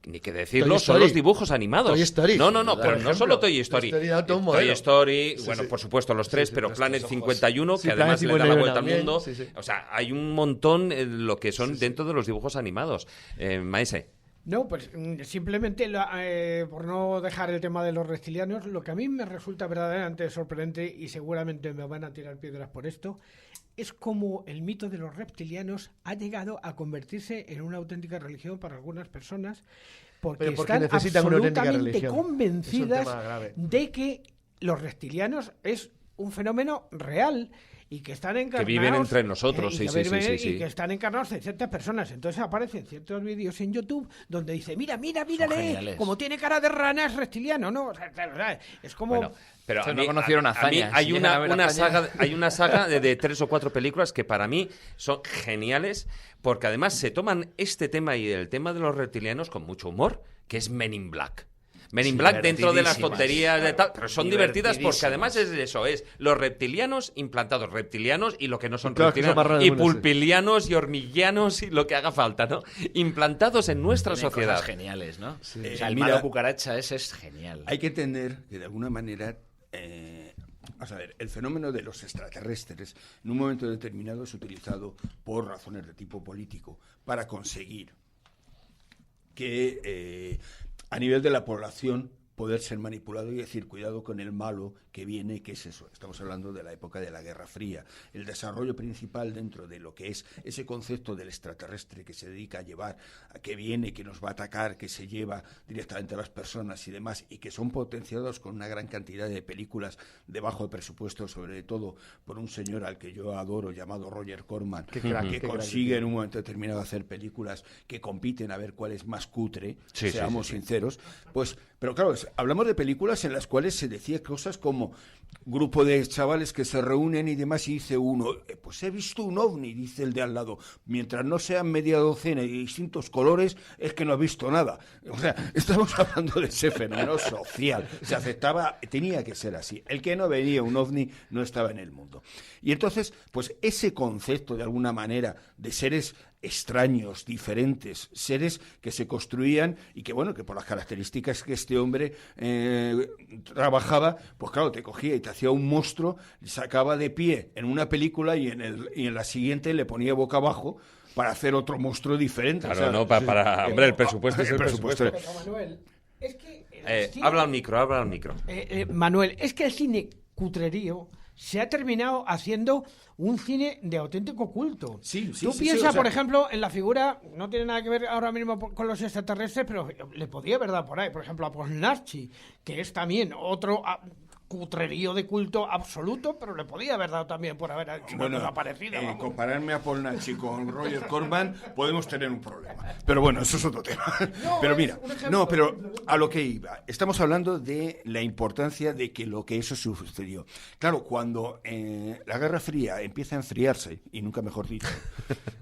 ni que decirlo, Toy son Story. los dibujos animados. Toy Story, No, sin pero duda. Por no ejemplo, solo Toy Story. Toy Story da todo un Toy modelo. Story, Sí, bueno, sí. por supuesto los tres, pero Planet ojos. 51, Sí, que además Planet le da la 51 vuelta al también, mundo. sí, sí. O sea, hay un montón lo que son dentro de los dibujos animados. Maese. No, pues simplemente por no dejar el tema de los reptilianos, lo que a mí me resulta verdaderamente sorprendente, y seguramente me van a tirar piedras por esto, es cómo el mito de los reptilianos ha llegado a convertirse en una auténtica religión para algunas personas, porque Porque están necesitan una auténtica absolutamente religión. convencidas Es un tema grave. de que los reptilianos es un fenómeno real y que están encarnados, viven entre nosotros, y sí, que sí, viven- sí, y sí. que están encarnados en ciertas personas. Entonces aparecen ciertos vídeos en YouTube donde dice, mírale, geniales. como tiene cara de rana es reptiliano, ¿no? O sea, claro, es como... Bueno, pero Estos no conocieron a mí hazañas. hay Si llegan a ver una hazañas. saga, hay una saga de 3 o 4 películas que para mí son geniales, porque además se toman este tema y el tema de los reptilianos con mucho humor, que es Men in Black. Men in Black dentro de las divertidísimas. tonterías de tal, pero son divertidas porque Divertidísimas. además es eso, es los reptilianos implantados, reptilianos y lo que no son Claro, que son más reptilianos, raros y del mundo, sí. pulpilianos y hormillanos y lo que haga falta, ¿no? Implantados en nuestra Tienen sociedad. cosas geniales, ¿no? O sea, el Mira, malo cucaracha ese es genial. Hay que entender que de alguna manera, vamos a ver, el fenómeno de los extraterrestres en un momento determinado es utilizado por razones de tipo político para conseguir que a nivel de la población poder ser manipulado y decir, cuidado con el malo que viene, que es eso. Estamos hablando de la época de la Guerra Fría. El desarrollo principal dentro de lo que es ese concepto del extraterrestre que se dedica a llevar, a que viene, que nos va a atacar, que se lleva directamente a las personas y demás, y que son potenciados con una gran cantidad de películas de bajo presupuesto, sobre todo por un señor al que yo adoro, llamado Roger Corman, que consigue en un momento determinado hacer películas que compiten a ver cuál es más cutre, seamos sinceros. Pues, pero claro, hablamos de películas en las cuales se decía cosas como grupo de chavales que se reúnen y demás, y dice uno, pues he visto un ovni, dice el de al lado, mientras no sean media docena y distintos colores, es que no ha visto nada. O sea, estamos hablando de ese fenómeno social, se aceptaba, tenía que ser así. El que no veía un ovni no estaba en el mundo. Y entonces, pues ese concepto de alguna manera de seres extraños, diferentes, seres que se construían y que, bueno, que por las características que este hombre trabajaba, pues claro, te cogía y te hacía un monstruo, sacaba de pie en una película y en la siguiente le ponía boca abajo para hacer otro monstruo diferente. Claro, o sea, no, hombre, el presupuesto es el presupuesto. Pero, Manuel, es que habla al micro. Manuel, es que el cine cutrerío se ha terminado haciendo un cine de auténtico culto. Tú piensas, por ejemplo, en la figura, no tiene nada que ver ahora mismo con los extraterrestres, pero le podía haber dado por ahí, por ejemplo, a Polnarchi, que es también otro cutrerío de culto absoluto, pero le podía haber dado también por haber hecho una cosa parecida. Compararme a Polnarchi con Roger Corman, podemos tener un problema. Pero bueno, eso es otro tema. Pero mira, pero a lo que iba, estamos hablando de la importancia de que lo que eso sucedió. Claro, cuando la Guerra Fría empieza a enfriarse, y nunca mejor dicho,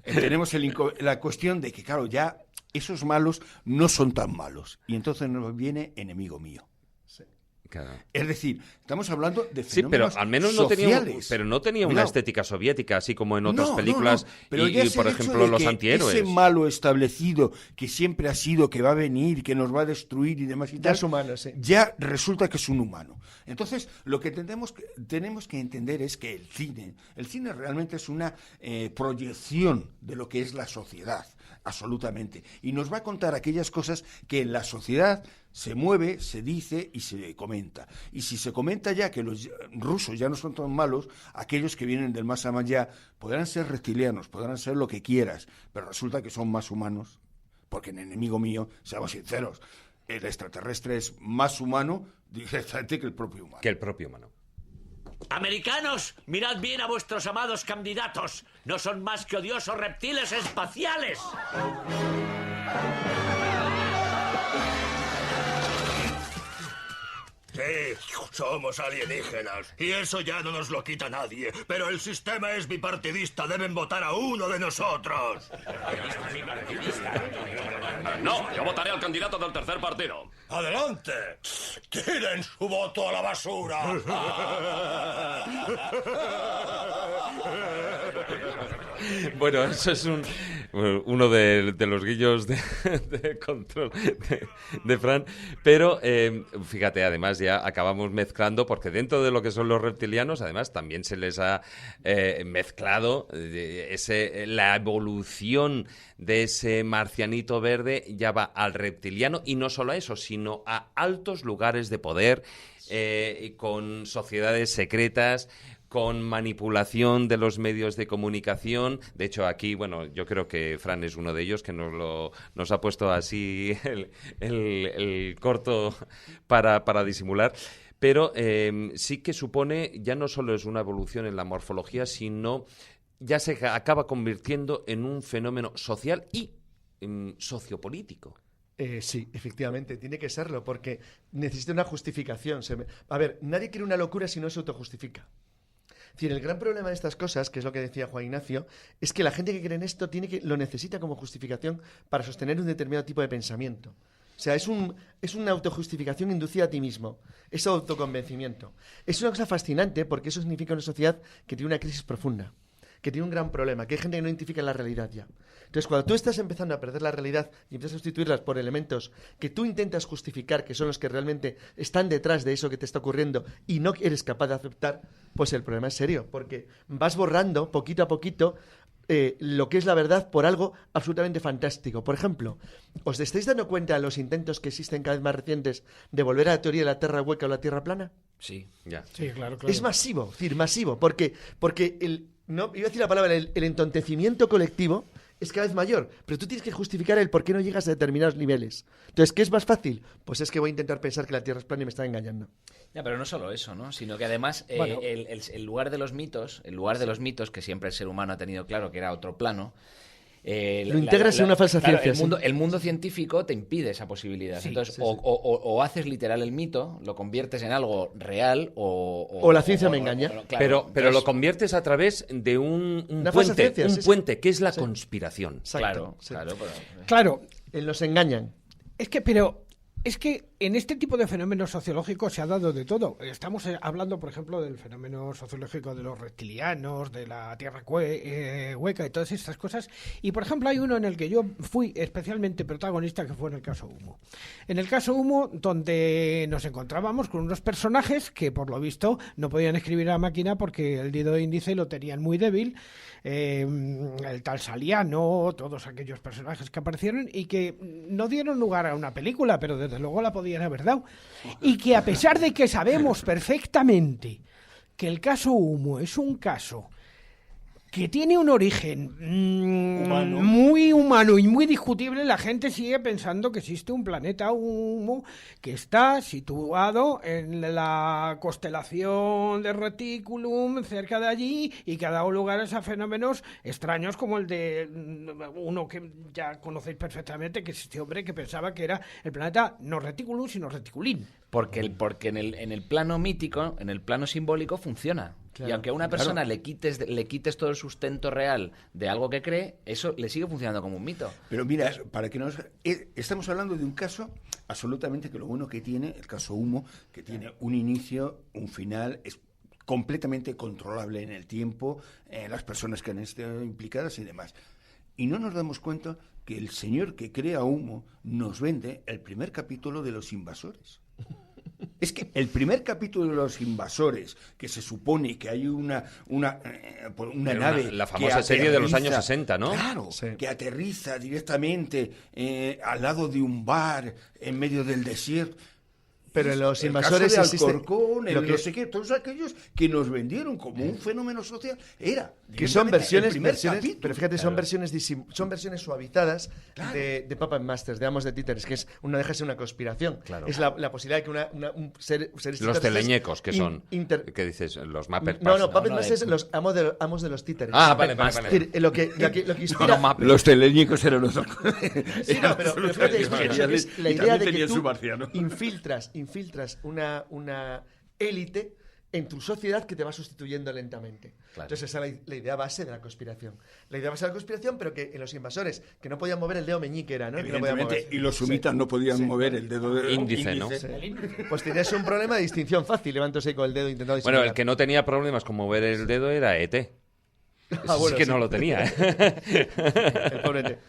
tenemos la cuestión de que, claro, ya esos malos no son tan malos. Y entonces nos viene enemigo mío. Claro. Es decir, estamos hablando de fenómenos pero al menos no tenía una estética soviética, así como en otras películas, Pero y por ejemplo los antihéroes. Ese malo establecido que siempre ha sido, que va a venir, que nos va a destruir y demás y tal, es humano, sí. Ya resulta que es un humano. Entonces, lo que tenemos que entender es que el cine realmente es una proyección de lo que es la sociedad, absolutamente. Y nos va a contar aquellas cosas que en la sociedad se mueve, se dice y se comenta. Y si se comenta ya que los rusos ya no son tan malos, aquellos que vienen del más allá podrán ser reptilianos, podrán ser lo que quieras, pero resulta que son más humanos, porque en enemigo mío, seamos sinceros, el extraterrestre es más humano directamente que el propio humano. Americanos, mirad bien a vuestros amados candidatos. No son más que odiosos reptiles espaciales. Sí, somos alienígenas. Y eso ya no nos lo quita nadie. Pero el sistema es bipartidista. Deben votar a uno de nosotros. No, yo votaré al candidato del tercer partido. ¡Adelante! ¡Tiren su voto a la basura! Bueno, eso es uno de los guillos de control de Fran, pero fíjate, además ya acabamos mezclando, porque dentro de lo que son los reptilianos, además también se les ha mezclado la evolución de ese marcianito verde, ya va al reptiliano, y no solo a eso, sino a altos lugares de poder, con sociedades secretas, con manipulación de los medios de comunicación. De hecho, aquí, bueno, yo creo que Fran es uno de ellos, que nos ha puesto así el corto para disimular. Pero sí que supone, ya no solo es una evolución en la morfología, sino ya se acaba convirtiendo en un fenómeno social y sociopolítico. Sí, efectivamente, tiene que serlo, porque necesita una justificación. A ver, nadie quiere una locura si no se autojustifica. Es decir, el gran problema de estas cosas, que es lo que decía Juan Ignacio, es que la gente que cree en esto lo necesita como justificación para sostener un determinado tipo de pensamiento. O sea, es una autojustificación inducida a ti mismo, es autoconvencimiento. Es una cosa fascinante porque eso significa una sociedad que tiene una crisis profunda, que tiene un gran problema, que hay gente que no identifica la realidad ya. Entonces, cuando tú estás empezando a perder la realidad y empiezas a sustituirlas por elementos que tú intentas justificar, que son los que realmente están detrás de eso que te está ocurriendo y no eres capaz de aceptar, pues el problema es serio, porque vas borrando poquito a poquito lo que es la verdad por algo absolutamente fantástico. Por ejemplo, ¿os estáis dando cuenta de los intentos que existen cada vez más recientes de volver a la teoría de la Tierra hueca o la Tierra plana? Sí, ya. Sí, claro. Es masivo, es decir, masivo, porque no iba a decir la palabra, el entontecimiento colectivo es cada vez mayor, pero tú tienes que justificar el por qué no llegas a determinados niveles. Entonces, ¿qué es más fácil? Pues es que voy a intentar pensar que la Tierra es plana y me está engañando. Ya, pero no solo eso, ¿no? Sino que además Bueno. el lugar de los mitos, que siempre el ser humano ha tenido claro que era otro plano. Lo integras en una falsa ciencia. El mundo científico te impide esa posibilidad. Sí, Entonces, sí. o haces literal el mito, lo conviertes en algo real, O la ciencia me engaña. claro, Pero lo entonces, conviertes a través de un Una falsa puente, ciencia, sí, sí. puente que es la Sí. conspiración. Exacto, Claro, sí. claro. Pero, Claro, Nos engañan. Es que en este tipo de fenómenos sociológicos se ha dado de todo. Estamos hablando, por ejemplo, del fenómeno sociológico de los reptilianos, de la Tierra hueca y todas estas cosas. Y, por ejemplo, hay uno en el que yo fui especialmente protagonista, que fue en el caso Humo. En el caso Humo, donde nos encontrábamos con unos personajes que, por lo visto, no podían escribir a máquina porque el dedo índice lo tenían muy débil. El tal Saliano, todos aquellos personajes que aparecieron y que no dieron lugar a una película, pero desde luego la podían haber dado. Y que a pesar de que sabemos perfectamente que el caso Humo es un caso que tiene un origen muy humano y muy discutible, la gente sigue pensando que existe un planeta Humo que está situado en la constelación de Reticulum, cerca de allí, y que ha dado lugar a fenómenos extraños como el de uno que ya conocéis perfectamente, que es este hombre que pensaba que era el planeta no Reticulum, sino Reticulín. porque en el plano mítico, en el plano simbólico, funciona. Claro, y aunque a una persona le quites todo el sustento real de algo que cree, eso le sigue funcionando como un mito. Pero mira, para que nos... estamos hablando de un caso absolutamente que lo bueno que tiene, el caso Humo, que tiene un inicio, un final, es completamente controlable en el tiempo, las personas que han estado implicadas y demás. Y no nos damos cuenta que el señor que crea Humo nos vende el primer capítulo de Los Invasores. Es que el primer capítulo de Los Invasores, que se supone que hay una nave... La famosa serie de los años 60, ¿no? Claro, Sí. que aterriza directamente al lado de un bar en medio del desierto. Pero en Los El Invasores caso de existe Alcorcón, lo que- no sé qué, todos aquellos que nos vendieron como un fenómeno social, era que son directamente el versiones, primer versiones capítulo. pero fíjate, son versiones suavizadas de Puppet Masters, de Amos de Títeres, que es no deja de ser una conspiración. Claro. Es la posibilidad de que un ser Los teleñecos, que son... inter- ¿Qué dices? Los Muppet No, Pass, Puppet no, Masters, los amos de los títeres. Ah, vale, Puppet vale, Es vale. decir, lo que inspira... Los teleñicos eran los... Sí, no, pero fíjate, es la idea de que tenían tú su marciano. infiltras una élite en tu sociedad que te va sustituyendo lentamente. Claro. Entonces esa es la idea base de la conspiración. La idea base de la conspiración, pero que en Los Invasores, que no podían mover el dedo meñique era, ¿no? Que no podían Evidentemente, mover. y los sumitas no podían mover el dedo de Índice, ¿no? Sí. Pues tienes un problema de distinción fácil, levantándose con el dedo intentando Bueno, disimular. el que no tenía problemas con mover el dedo era ET. Ah, bueno, es que sí. no lo tenía, ¿eh? El pobrete.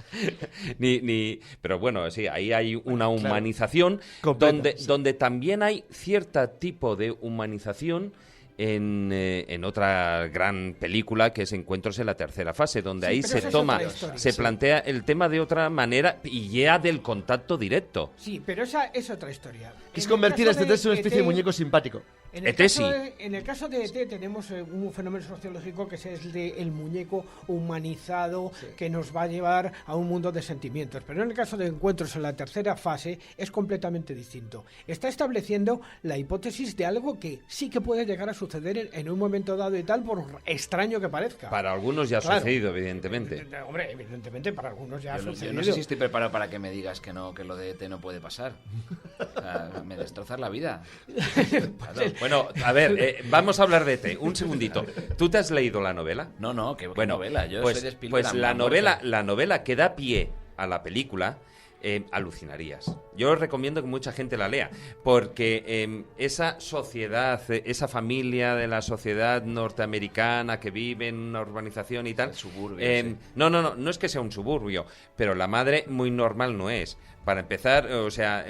Pero bueno, sí, ahí hay una humanización Completa, donde, sí. donde también hay cierto tipo de humanización en otra gran película que es Encuentros en la tercera fase, donde Sí, ahí pero se esa es toma, otra historia. se plantea el tema de otra manera y ya del contacto directo. Sí, pero esa es otra historia. Es En el convertir a caso este texto en una especie de ET, muñeco simpático. En el, ET caso sí. en el caso de ET tenemos un fenómeno sociológico que es el de el muñeco humanizado que nos va a llevar a un mundo de sentimientos. Pero en el caso de Encuentros en la tercera fase es completamente distinto. Está estableciendo la hipótesis de algo que sí que puede llegar a suceder en un momento dado y tal, por extraño que parezca. Para algunos ya ha Claro. sucedido, evidentemente. Hombre, evidentemente para algunos ya ha Yo sucedido. no sé si estoy preparado para que me digas que no, que lo de ET no puede pasar. O sea, me destrozas la vida. Claro. Bueno, a ver, vamos a hablar de ET. Un segundito. ¿Tú te has leído la novela? No, qué Bueno, novela. Yo pues, soy de Spielberg pues a la muerte. novela que da pie a la película, alucinarías. Yo os recomiendo que mucha gente la lea, porque esa sociedad, esa familia de la sociedad norteamericana que vive en una urbanización y tal... El suburbio, sí. No es que sea un suburbio, pero la madre muy normal no es. Para empezar, o sea,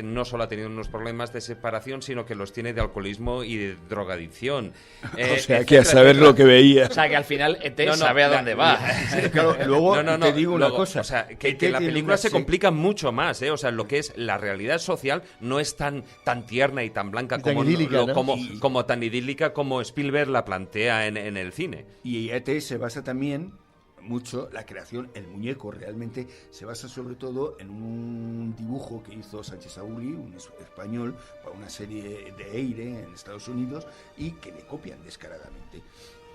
no solo ha tenido unos problemas de separación, sino que los tiene de alcoholismo y de drogadicción. O sea, que a saber lo que veía. O sea, que al final ET sabe a dónde va. Sí, claro, luego te digo una cosa. O sea, que la película se complica mucho más, ¿eh? O sea, lo que es la realidad social no es tan tierna y tan blanca como, tan idílica, ¿no? como tan idílica como Spielberg la plantea en el cine. Y ET se basa también mucho, la creación, el muñeco realmente se basa sobre todo en un dibujo que hizo Sánchez Auri, un español, para una serie de Eire en Estados Unidos, y que le copian descaradamente.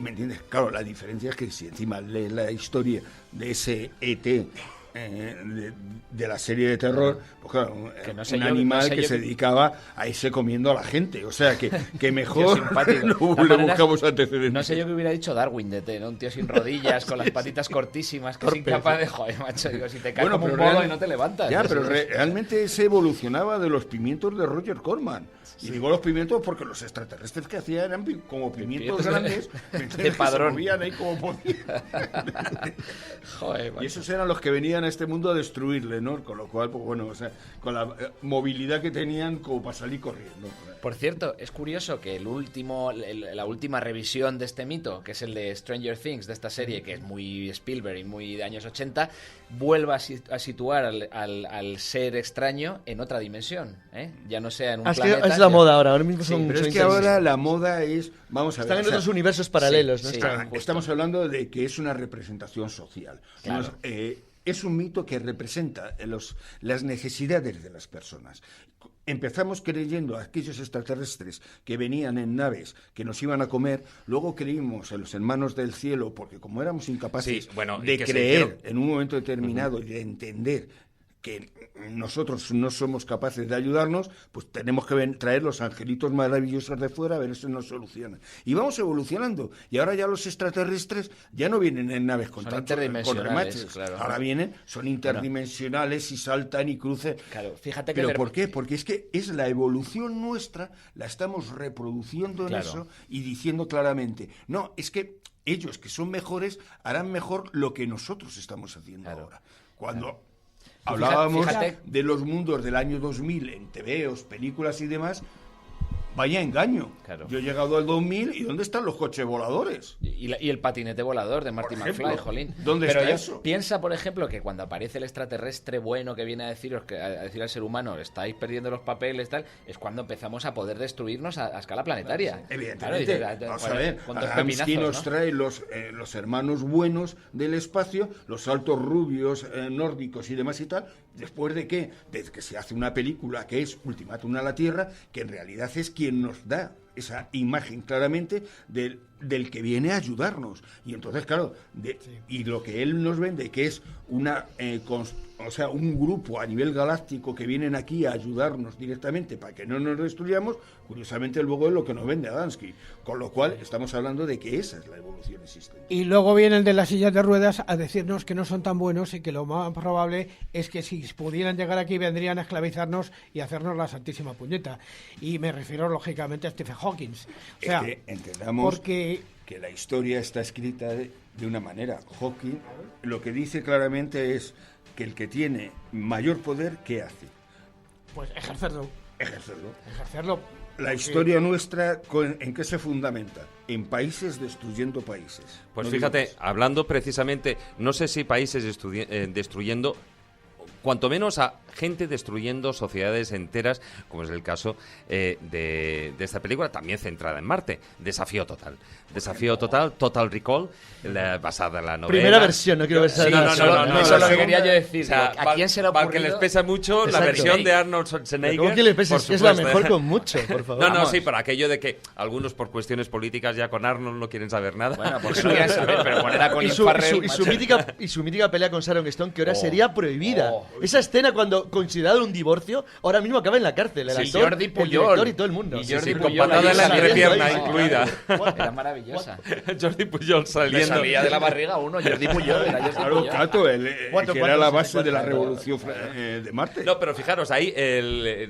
¿Me entiendes? Claro, la diferencia es que si encima lees la historia de ese ET de la serie de terror, pues claro, que no sé un animal que se dedicaba a irse comiendo a la gente, o sea que mejor le buscamos antecedentes. No sé yo qué hubiera dicho Darwin de ET, ¿no? Un tío sin rodillas, con las patitas cortísimas, que es incapaz de, joder, macho, digo, si te caes como un bolo y no te levantas. Ya, pero realmente se evolucionaba de los pimientos de Roger Corman. Y digo los pimientos porque los extraterrestres que hacían eran como pimientos grandes, de padrón. Se movían ahí como podían. Joder, y esos eran los que venían a este mundo a destruirle, ¿no? Con lo cual, pues bueno, o sea, con la movilidad que tenían como para salir corriendo. Por cierto, es curioso que la última revisión de este mito, que es el de Stranger Things, de esta serie, que es muy Spielberg y muy de años 80, vuelva a situar al ser extraño en otra dimensión, ¿eh? Ya no sea en un planeta. Es la moda ahora mismo son... Pero es que ahora la moda es... Vamos a ver. Están en otros universos paralelos, ¿no? Estamos hablando de que es una representación social. Claro. Es un mito que representa las necesidades de las personas. Empezamos creyendo a aquellos extraterrestres que venían en naves que nos iban a comer, luego creímos en los hermanos del cielo, porque como éramos incapaces de creer en un momento determinado y de entender que nosotros no somos capaces de ayudarnos, pues tenemos que traer los angelitos maravillosos de fuera a ver si nos solucionan. Y vamos evolucionando. Y ahora ya los extraterrestres ya no vienen en naves con remaches. Claro. Ahora vienen, son interdimensionales y saltan y crucen. Claro, fíjate que... ¿Pero por qué? Porque es que es la evolución nuestra, la estamos reproduciendo en eso y diciendo claramente, no, es que ellos que son mejores harán mejor lo que nosotros estamos haciendo ahora. Cuando... Hablábamos de los mundos del año 2000 en TVOs, películas y demás. Vaya engaño. Claro. Yo he llegado al 2000 y ¿dónde están los coches voladores? Y el patinete volador de Marty McFly, jolín. ¿Dónde está eso? Piensa, por ejemplo, que cuando aparece el extraterrestre bueno que viene a decir al ser humano, estáis perdiendo los papeles, tal, es cuando empezamos a poder destruirnos a escala planetaria. Evidentemente. Vamos a ver, Adamski nos trae los hermanos buenos del espacio, los altos rubios nórdicos y demás y tal. ¿Después de qué? De que se hace una película que es Ultimátum a la Tierra, que en realidad es quien nos da esa imagen claramente del que viene a ayudarnos. Y entonces, claro, y lo que él nos vende, que es un grupo a nivel galáctico que vienen aquí a ayudarnos directamente para que no nos destruyamos, curiosamente luego es lo que nos vende Adamski. Con lo cual estamos hablando de que esa es la evolución existente. Y luego vienen de las sillas de ruedas a decirnos que no son tan buenos y que lo más probable es que si pudieran llegar aquí vendrían a esclavizarnos y hacernos la santísima puñeta. Y me refiero lógicamente a Stephen Hawking. O sea, es que entendamos que la historia está escrita de una manera. Hawking lo que dice claramente es que el que tiene mayor poder, ¿qué hace? Pues ejercerlo. La historia nuestra, ¿en qué se fundamenta? En países destruyendo países. Pues fíjate, hablando precisamente, no sé si países destruyendo, cuanto menos a gente destruyendo sociedades enteras, como es el caso de esta película, también centrada en Marte. Desafío Total. Desafío Total, Total Recall, basada en la novela. Primera versión, no quiero ver esa. No, eso es lo que quería yo decir. O sea, ¿a quién se le ha ocurrido? Para que les pesa mucho la versión de Arnold Schwarzenegger. ¿Cómo que le pesa? Es la mejor con mucho, por favor. Sí, para aquello de que algunos por cuestiones políticas ya con Arnold no quieren saber nada. Bueno, porque no quieren saber, pero poner a Colin Farrell... Y su mítica pelea con Sharon Stone, que ahora sería prohibida. Esa escena cuando considerado un divorcio, ahora mismo acaba en la cárcel. El actor, Jordi Puyol. El director y todo el mundo. Y Jordi Puyol, con patada en la entrepierna incluida. Era maravillosa. Jordi Puyol saliendo. Le salía de la barriga uno, Jordi Puyol. Claro, Cato, que era la base de la revolución de Marte. No, pero fijaros, ahí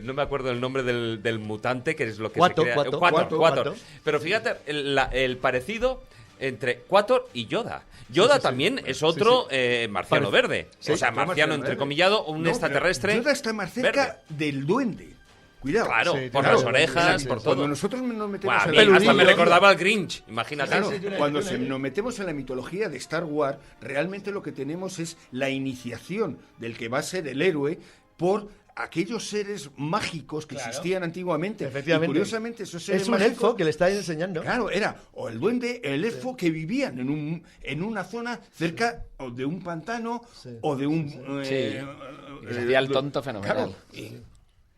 no me acuerdo el nombre del mutante, que es lo que Cuato, se crea. Cuato. Pero fíjate, el parecido entre Quator y Yoda. Yoda también es otro marciano verde. O sea, marciano entrecomillado, un extraterrestre. Yoda está más cerca del duende. Cuidado. Claro, por las orejas, por todo. Cuando nosotros nos metemos hasta me recordaba al Grinch, imagínate. Claro, cuando nos metemos en la mitología de Star Wars, realmente lo que tenemos es la iniciación del que va a ser el héroe por aquellos seres mágicos que existían antiguamente. Efectivamente. Y curiosamente esos seres mágicos, elfo que le está enseñando. Claro, era o el duende, el elfo que vivían en una zona cerca o de un pantano o de un... que se hacía el tonto fenomenal. Claro,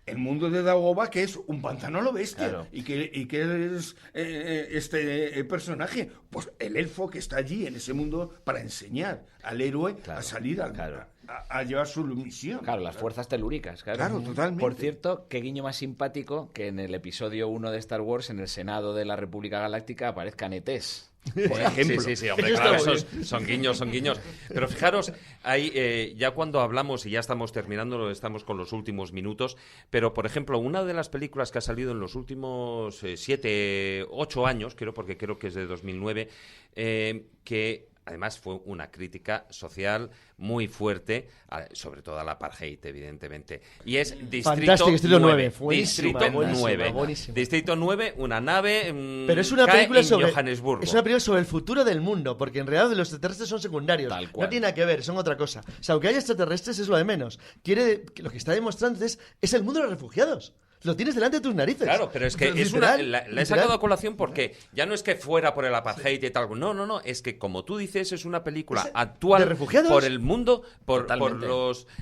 el mundo de Dagobah, que es un pantano a lo bestia. Claro. Y que es este personaje, pues el elfo que está allí en ese mundo para enseñar al héroe a salir a llevar su misión. Claro, las fuerzas telúricas. Claro, totalmente. Por cierto, qué guiño más simpático que en el episodio 1 de Star Wars, en el Senado de la República Galáctica, aparezcan ETs. Por ejemplo. Sí, hombre, claro, esos son guiños. Pero fijaros, ya cuando hablamos, y ya estamos terminando, estamos con los últimos minutos, pero, por ejemplo, una de las películas que ha salido en los últimos 7, 8 años, porque creo que es de 2009, que además fue una crítica social muy fuerte, sobre todo a la apartheid, evidentemente. Y es Distrito 9. Distrito 9. Distrito 9, una nave pero es una película sobre Johannesburgo. Es una película sobre el futuro del mundo, porque en realidad los extraterrestres son secundarios. No tiene nada que ver, son otra cosa. O sea, aunque haya extraterrestres es lo de menos. Lo que está demostrando es el mundo de los refugiados. Lo tienes delante de tus narices. Claro, pero es que la he sacado a colación porque ya no es que fuera por el apartheid y tal. No, es que como tú dices, es una película actual de refugiados. Por el mundo,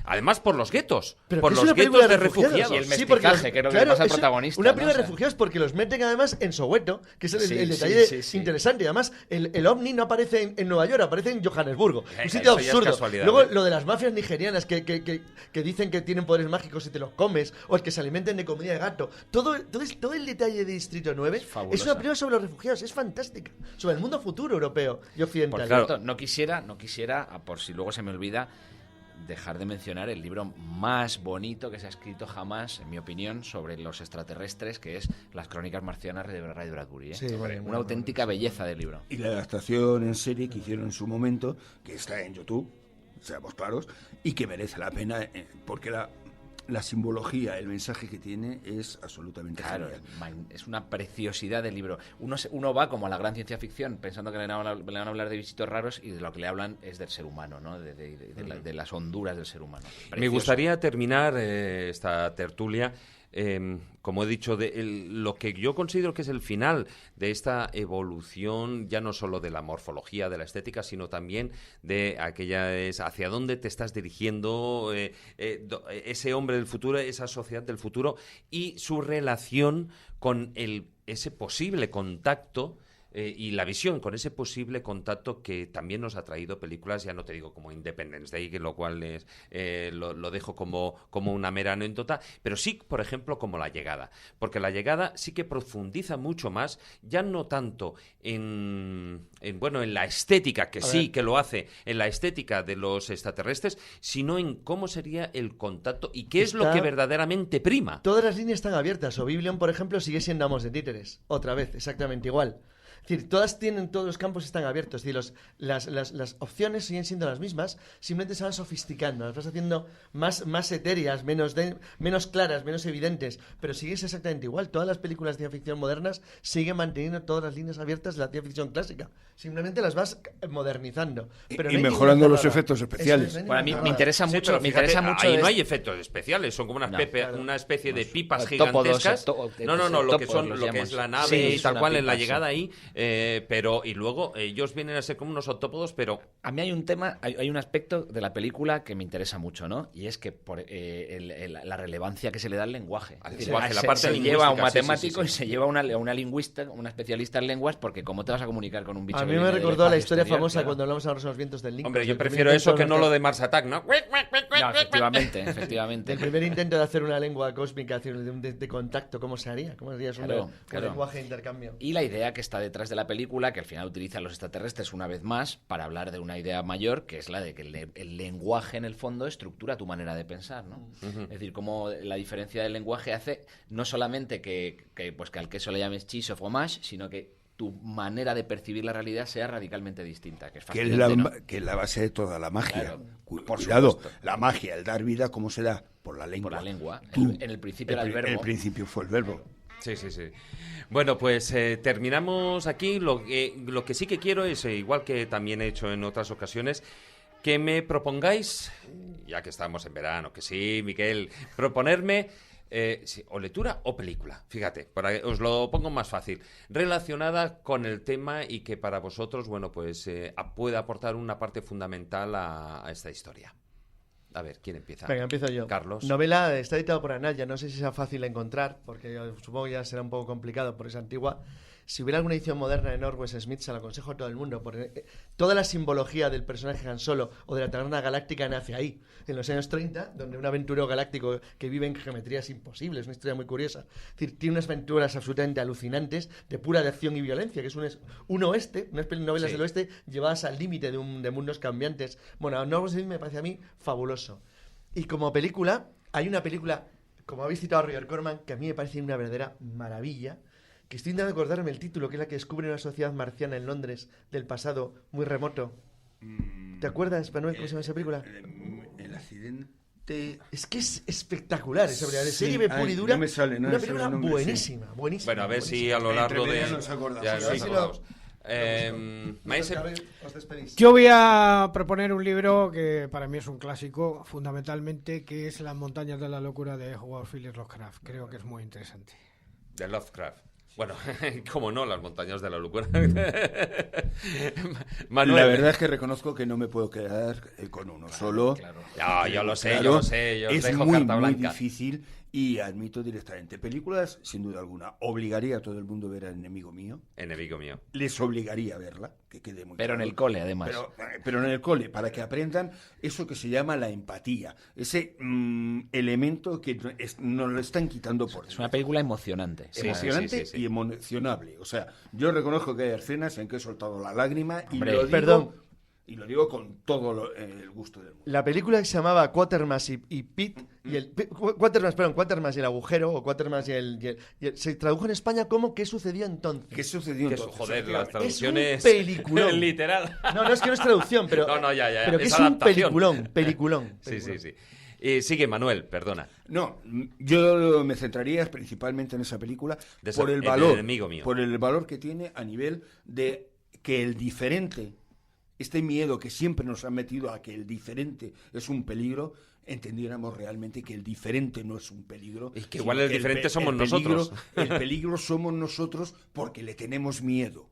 además por los guetos, pero por los guetos de refugiados. Y el mestizaje, que es lo que le pasa al protagonista. Una película de refugiados porque los meten además en Soweto, que es el detalle interesante. Además, el ovni no aparece en Nueva York, aparece en Johannesburgo. Un sitio absurdo. Luego, lo de las mafias nigerianas que dicen que tienen poderes mágicos y te los comes, o el que se alimenten de comida de gato. Todo el detalle de Distrito 9 es una película sobre los refugiados, es fantástica, sobre el mundo futuro europeo y occidental. Por cierto, no quisiera, por si luego se me olvida, dejar de mencionar el libro más bonito que se ha escrito jamás, en mi opinión, sobre los extraterrestres, que es Las Crónicas Marcianas de Ray Bradbury. Sí, una auténtica belleza de libro. Y la adaptación en serie que hicieron en su momento, que está en YouTube, seamos claros, y que merece la pena, porque la simbología, el mensaje que tiene es absolutamente genial. Es una preciosidad del libro. Uno va como a la gran ciencia ficción pensando que le van a hablar de bichitos raros y de lo que le hablan es del ser humano, ¿no? De las honduras del ser humano. Precioso. Me gustaría terminar esta tertulia como he dicho, lo que yo considero que es el final de esta evolución, ya no solo de la morfología, de la estética, sino también de hacia dónde te estás dirigiendo, ese hombre del futuro, esa sociedad del futuro y su relación con ese posible contacto y la visión con ese posible contacto que también nos ha traído películas, ya no te digo como Independence Day, lo cual lo dejo como una mera anécdota, pero sí, por ejemplo, como La Llegada, porque La Llegada sí que profundiza mucho más, ya no tanto en la estética, que sí que lo hace, en la estética de los extraterrestres, sino en cómo sería el contacto y qué es lo que verdaderamente prima. Todas las líneas están abiertas. Oblivion, por ejemplo, sigue siendo Amos de Títeres, otra vez, exactamente igual. Es decir, todos los campos están abiertos. Es decir, las opciones siguen siendo las mismas, simplemente se van sofisticando, las vas haciendo más etéreas, menos claras, menos evidentes, pero siguen exactamente igual. Todas las películas de ciencia ficción modernas siguen manteniendo todas las líneas abiertas de la ciencia ficción clásica. Simplemente las vas modernizando. Pero y mejorando los efectos especiales. Bueno, a mí me interesa mucho. Ahí no hay efectos especiales, son como una especie de pipas gigantescas. Lo que es la nave y tal cual en La Llegada ahí. Y luego ellos vienen a ser como unos octópodos, pero... A mí hay un aspecto de la película que me interesa mucho, ¿no? Y es que por la relevancia que se le da al lenguaje. La parte se lleva a un matemático y se lleva a una lingüista, una especialista en lenguas, porque ¿cómo te vas a comunicar con un bicho? A mí me recordó la historia famosa cuando hablamos ahora de los vientos del Link. Hombre, yo prefiero eso que no lo de Mars Attack, ¿no? Efectivamente. El primer intento de hacer una lengua cósmica, de contacto, ¿cómo se haría? ¿Cómo harías un lenguaje de intercambio? Y la idea que está detrás de la película, que al final utiliza a los extraterrestres una vez más para hablar de una idea mayor, que es la de que el lenguaje en el fondo estructura tu manera de pensar, ¿no? Es decir, cómo la diferencia del lenguaje hace no solamente que al queso le llames cheese o fromage, sino que tu manera de percibir la realidad sea radicalmente distinta, que es Que es fascinante, ¿no? que es la base de toda la magia. Claro, por Cuidado, supuesto. la magia, el dar vida, ¿cómo se da? Por la lengua. Por la lengua. Tú. En el principio era el verbo. El principio fue el verbo. Sí. Bueno, pues terminamos aquí. Lo que sí que quiero es, igual que también he hecho en otras ocasiones, que me propongáis, ya que estamos en verano, que sí, Miguel, proponerme o lectura o película. Fíjate, os lo pongo más fácil. Relacionada con el tema y que para vosotros, bueno, pues puede aportar una parte fundamental a esta historia. A ver, ¿quién empieza? Venga, empiezo yo. Carlos. Novela, está editado por Anaya, no sé si sea fácil de encontrar, porque supongo que ya será un poco complicado porque es antigua. Si hubiera alguna edición moderna de Northwest Smith, se la aconsejo a todo el mundo, porque toda la simbología del personaje Han Solo o de la Taberna Galáctica nace ahí, en los años 30, donde un aventurero galáctico que vive en geometrías imposibles, una historia muy curiosa. Es decir, tiene unas aventuras absolutamente alucinantes, de pura de acción y violencia, que es un oeste, unas novelas del oeste llevadas al límite de mundos cambiantes. Bueno, Northwest Smith me parece a mí fabuloso. Y como película, hay una película, como habéis citado a Roger Corman, que a mí me parece una verdadera maravilla, que estoy intentando acordarme el título, que es la que descubre una sociedad marciana en Londres del pasado muy remoto. ¿Te acuerdas, Manuel, cómo se llama esa película? El accidente... Es que es espectacular esa película, de Sí, serie pura y dura. no me sale, no una me sale película el nombre, buenísima, buenísima. Bueno, a ver buenísima. si a lo largo Entre de... medias nos acordamos. Ya Sí, nos sí, acordamos. Maese, Os despedís. Yo voy a proponer un libro que para mí es un clásico, fundamentalmente, que es Las montañas de la locura de Howard Phillips Lovecraft. Creo que es muy interesante. de Lovecraft. Bueno, cómo no, las montañas de la locura. Manuel. La verdad es que reconozco que no me puedo quedar con uno solo. Claro. Ya, yo lo sé, Claro, yo lo sé. Yo os es dejo muy, carta muy blanca. difícil y admito directamente. Películas, sin duda alguna, obligaría a todo el mundo a ver a Enemigo Mío. Enemigo mío. Les obligaría a verla, que quede muy Pero en claro. el cole, además. Pero en el cole, para que aprendan eso que se llama la empatía. Ese elemento que nos lo están quitando por Es una película emocionante. Sí, emocionante sí. y emocionable. O sea, yo reconozco que hay escenas en que he soltado la lágrima y Hombre, lo digo, perdón. y lo digo con todo el gusto del mundo. La película que se llamaba Quatermass y Pete Quatermass y el agujero, o Quatermass se tradujo en España como ¿qué sucedió entonces? ¿Qué sucedió Que entonces? joder, las Es traducciones... un peliculón. Literal. No, es que no es traducción, pero No, ya. pero que es es un adaptación. peliculón. Sí. Sigue, Manuel, perdona. No, yo me centraría principalmente en esa película por el el valor, Enemigo Mío. por el valor que tiene a nivel de que el diferente, este miedo que siempre nos han metido a que el diferente es un peligro, entendiéramos realmente que el diferente no es un peligro. Y que sino igual el que diferente somos peligro- nosotros. El peligro somos nosotros porque le tenemos miedo.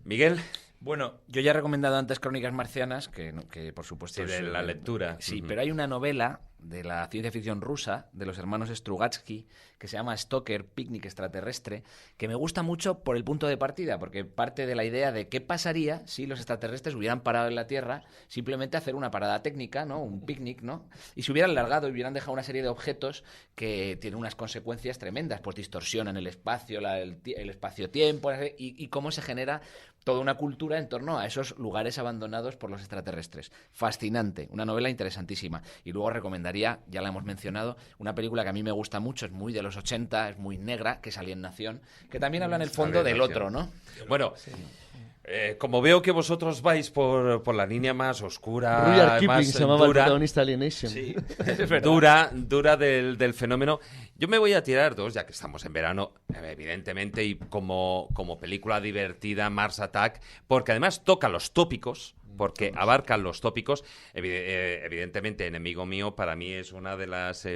Miguel. Bueno, yo ya he recomendado antes Crónicas Marcianas, que por supuesto Sí, de la lectura. Sí, Ujú. pero hay una novela de la ciencia ficción rusa, de los hermanos Strugatsky, que se llama Stoker, Picnic Extraterrestre, que me gusta mucho por el punto de partida, porque parte de la idea de qué pasaría si los extraterrestres hubieran parado en la Tierra, simplemente hacer una parada técnica, ¿no? Un picnic, ¿no? Y se hubieran largado y hubieran dejado una serie de objetos que tienen unas consecuencias tremendas, pues distorsionan el espacio, el espacio-tiempo, y cómo se genera toda una cultura en torno a esos lugares abandonados por los extraterrestres. Fascinante, una novela interesantísima. Y luego recomendaría, ya la hemos mencionado, una película que a mí me gusta mucho, es muy de los 80, es muy negra, que es Alienación, que también habla en el fondo del otro, ¿no? Bueno, como veo que vosotros vais por la línea más oscura, Rudyard Kipling más se llamaba el dura, protagonista de Alienation. dura del fenómeno, yo me voy a tirar dos, ya que estamos en verano, evidentemente, y como película divertida, Mars Attack, porque además toca los tópicos, porque abarcan los tópicos. Evidentemente, Enemigo Mío para mí es una de las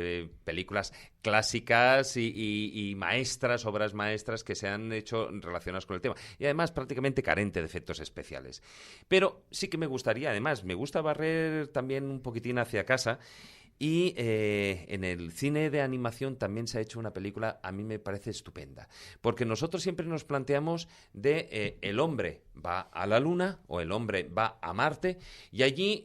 películas clásicas y maestras, obras maestras que se han hecho relacionadas con el tema. Y además prácticamente carente de efectos especiales. Pero sí que me gustaría, además, me gusta barrer también un poquitín hacia casa. Y en el cine de animación también se ha hecho una película, a mí me parece estupenda. Porque nosotros siempre nos planteamos de el hombre va a la Luna o el hombre va a Marte y allí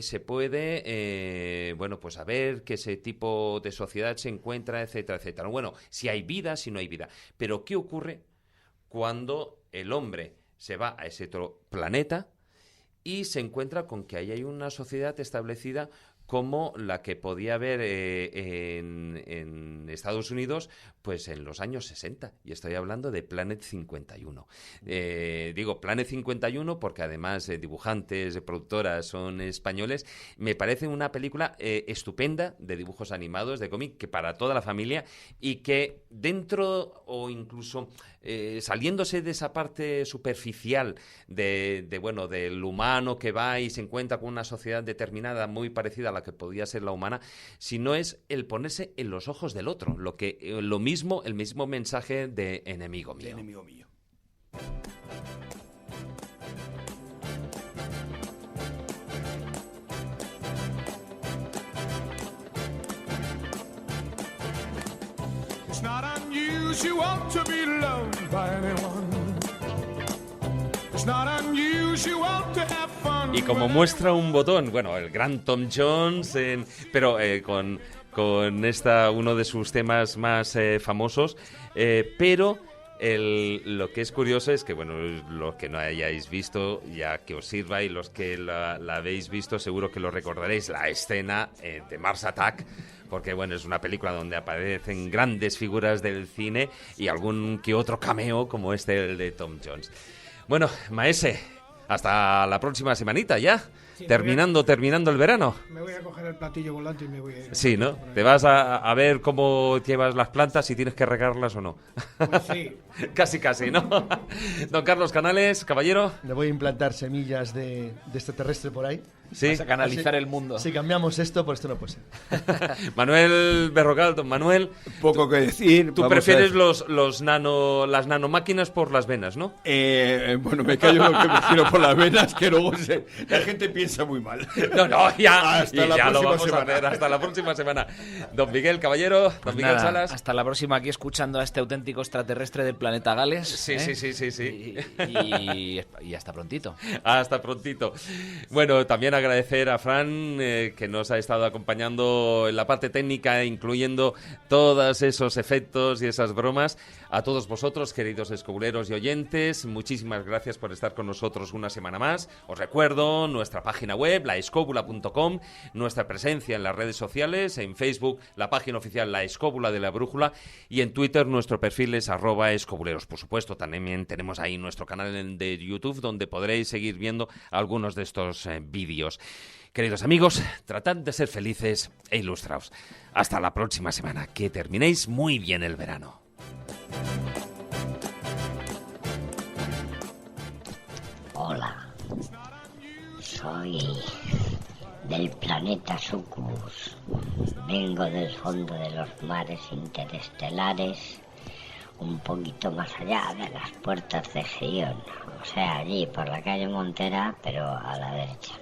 se puede, pues saber que ese tipo de sociedad se encuentra, etcétera, etcétera. Bueno, si hay vida, si no hay vida. Pero ¿qué ocurre cuando el hombre se va a ese otro planeta y se encuentra con que ahí hay una sociedad establecida como la que podía haber en Estados Unidos pues en los años 60. Y estoy hablando de Planet 51. Digo Planet 51 porque además dibujantes, productoras son españoles. Me parece una película estupenda de dibujos animados, de cómic, que para toda la familia, y que dentro o incluso saliéndose de esa parte superficial del humano que va y se encuentra con una sociedad determinada muy parecida a la que podía ser la humana, sino es el ponerse en los ojos del otro, el mismo mensaje de enemigo mío. De enemigo mío. It's not unusual to be loved by anyone. It's not unusual to have fun. Y como muestra un botón, bueno, el gran Tom Jones, pero con uno de sus temas más famosos, pero lo que es curioso es que, bueno, los que no hayáis visto, ya que os sirva, y los que la habéis visto seguro que lo recordaréis, la escena de Mars Attack, porque, bueno, es una película donde aparecen grandes figuras del cine y algún que otro cameo como el de Tom Jones. Bueno, Maese, hasta la próxima semanita ya. Sí, terminando el verano. Me voy a coger el platillo volante y me voy a ir. Sí, ¿no? Te vas a ver cómo llevas las plantas, si tienes que regarlas o no. Pues sí. Casi, ¿no? Don Carlos Canales, caballero. Le voy a implantar semillas de extraterrestre por ahí. Sí. Vas a canalizar el mundo. Si cambiamos esto, pues esto no puede ser. Manuel Berrocal, don Manuel. Poco que decir. Tú prefieres las nanomáquinas por las venas, ¿no? Bueno, me callo lo que prefiero por las venas, que luego la gente piensa muy mal. No, ya. Hasta la próxima lo vamos semana. a hacer. Hasta la próxima semana. Don Miguel, caballero. Don Pues Miguel nada, Salas. hasta la próxima, aquí escuchando a este auténtico extraterrestre del planeta Gales. Sí. Y hasta prontito. Hasta prontito. Bueno, también agradecer a Fran que nos ha estado acompañando en la parte técnica, incluyendo todos esos efectos y esas bromas. A todos vosotros, queridos escobuleros y oyentes, muchísimas gracias por estar con nosotros una semana más. Os recuerdo nuestra página web, laescobula.com, nuestra presencia en las redes sociales, en Facebook, la página oficial La Escóbula de la Brújula, y en Twitter nuestro perfil es @escobuleros. Por supuesto, también tenemos ahí nuestro canal de YouTube, donde podréis seguir viendo algunos de estos vídeos. Queridos amigos, tratad de ser felices e ilustraos. Hasta la próxima semana. Que terminéis muy bien el verano. Hola, soy del planeta Sucubus. Vengo del fondo de los mares interestelares, un poquito más allá de las puertas de Gerión, o sea, allí por la calle Montera, pero a la derecha.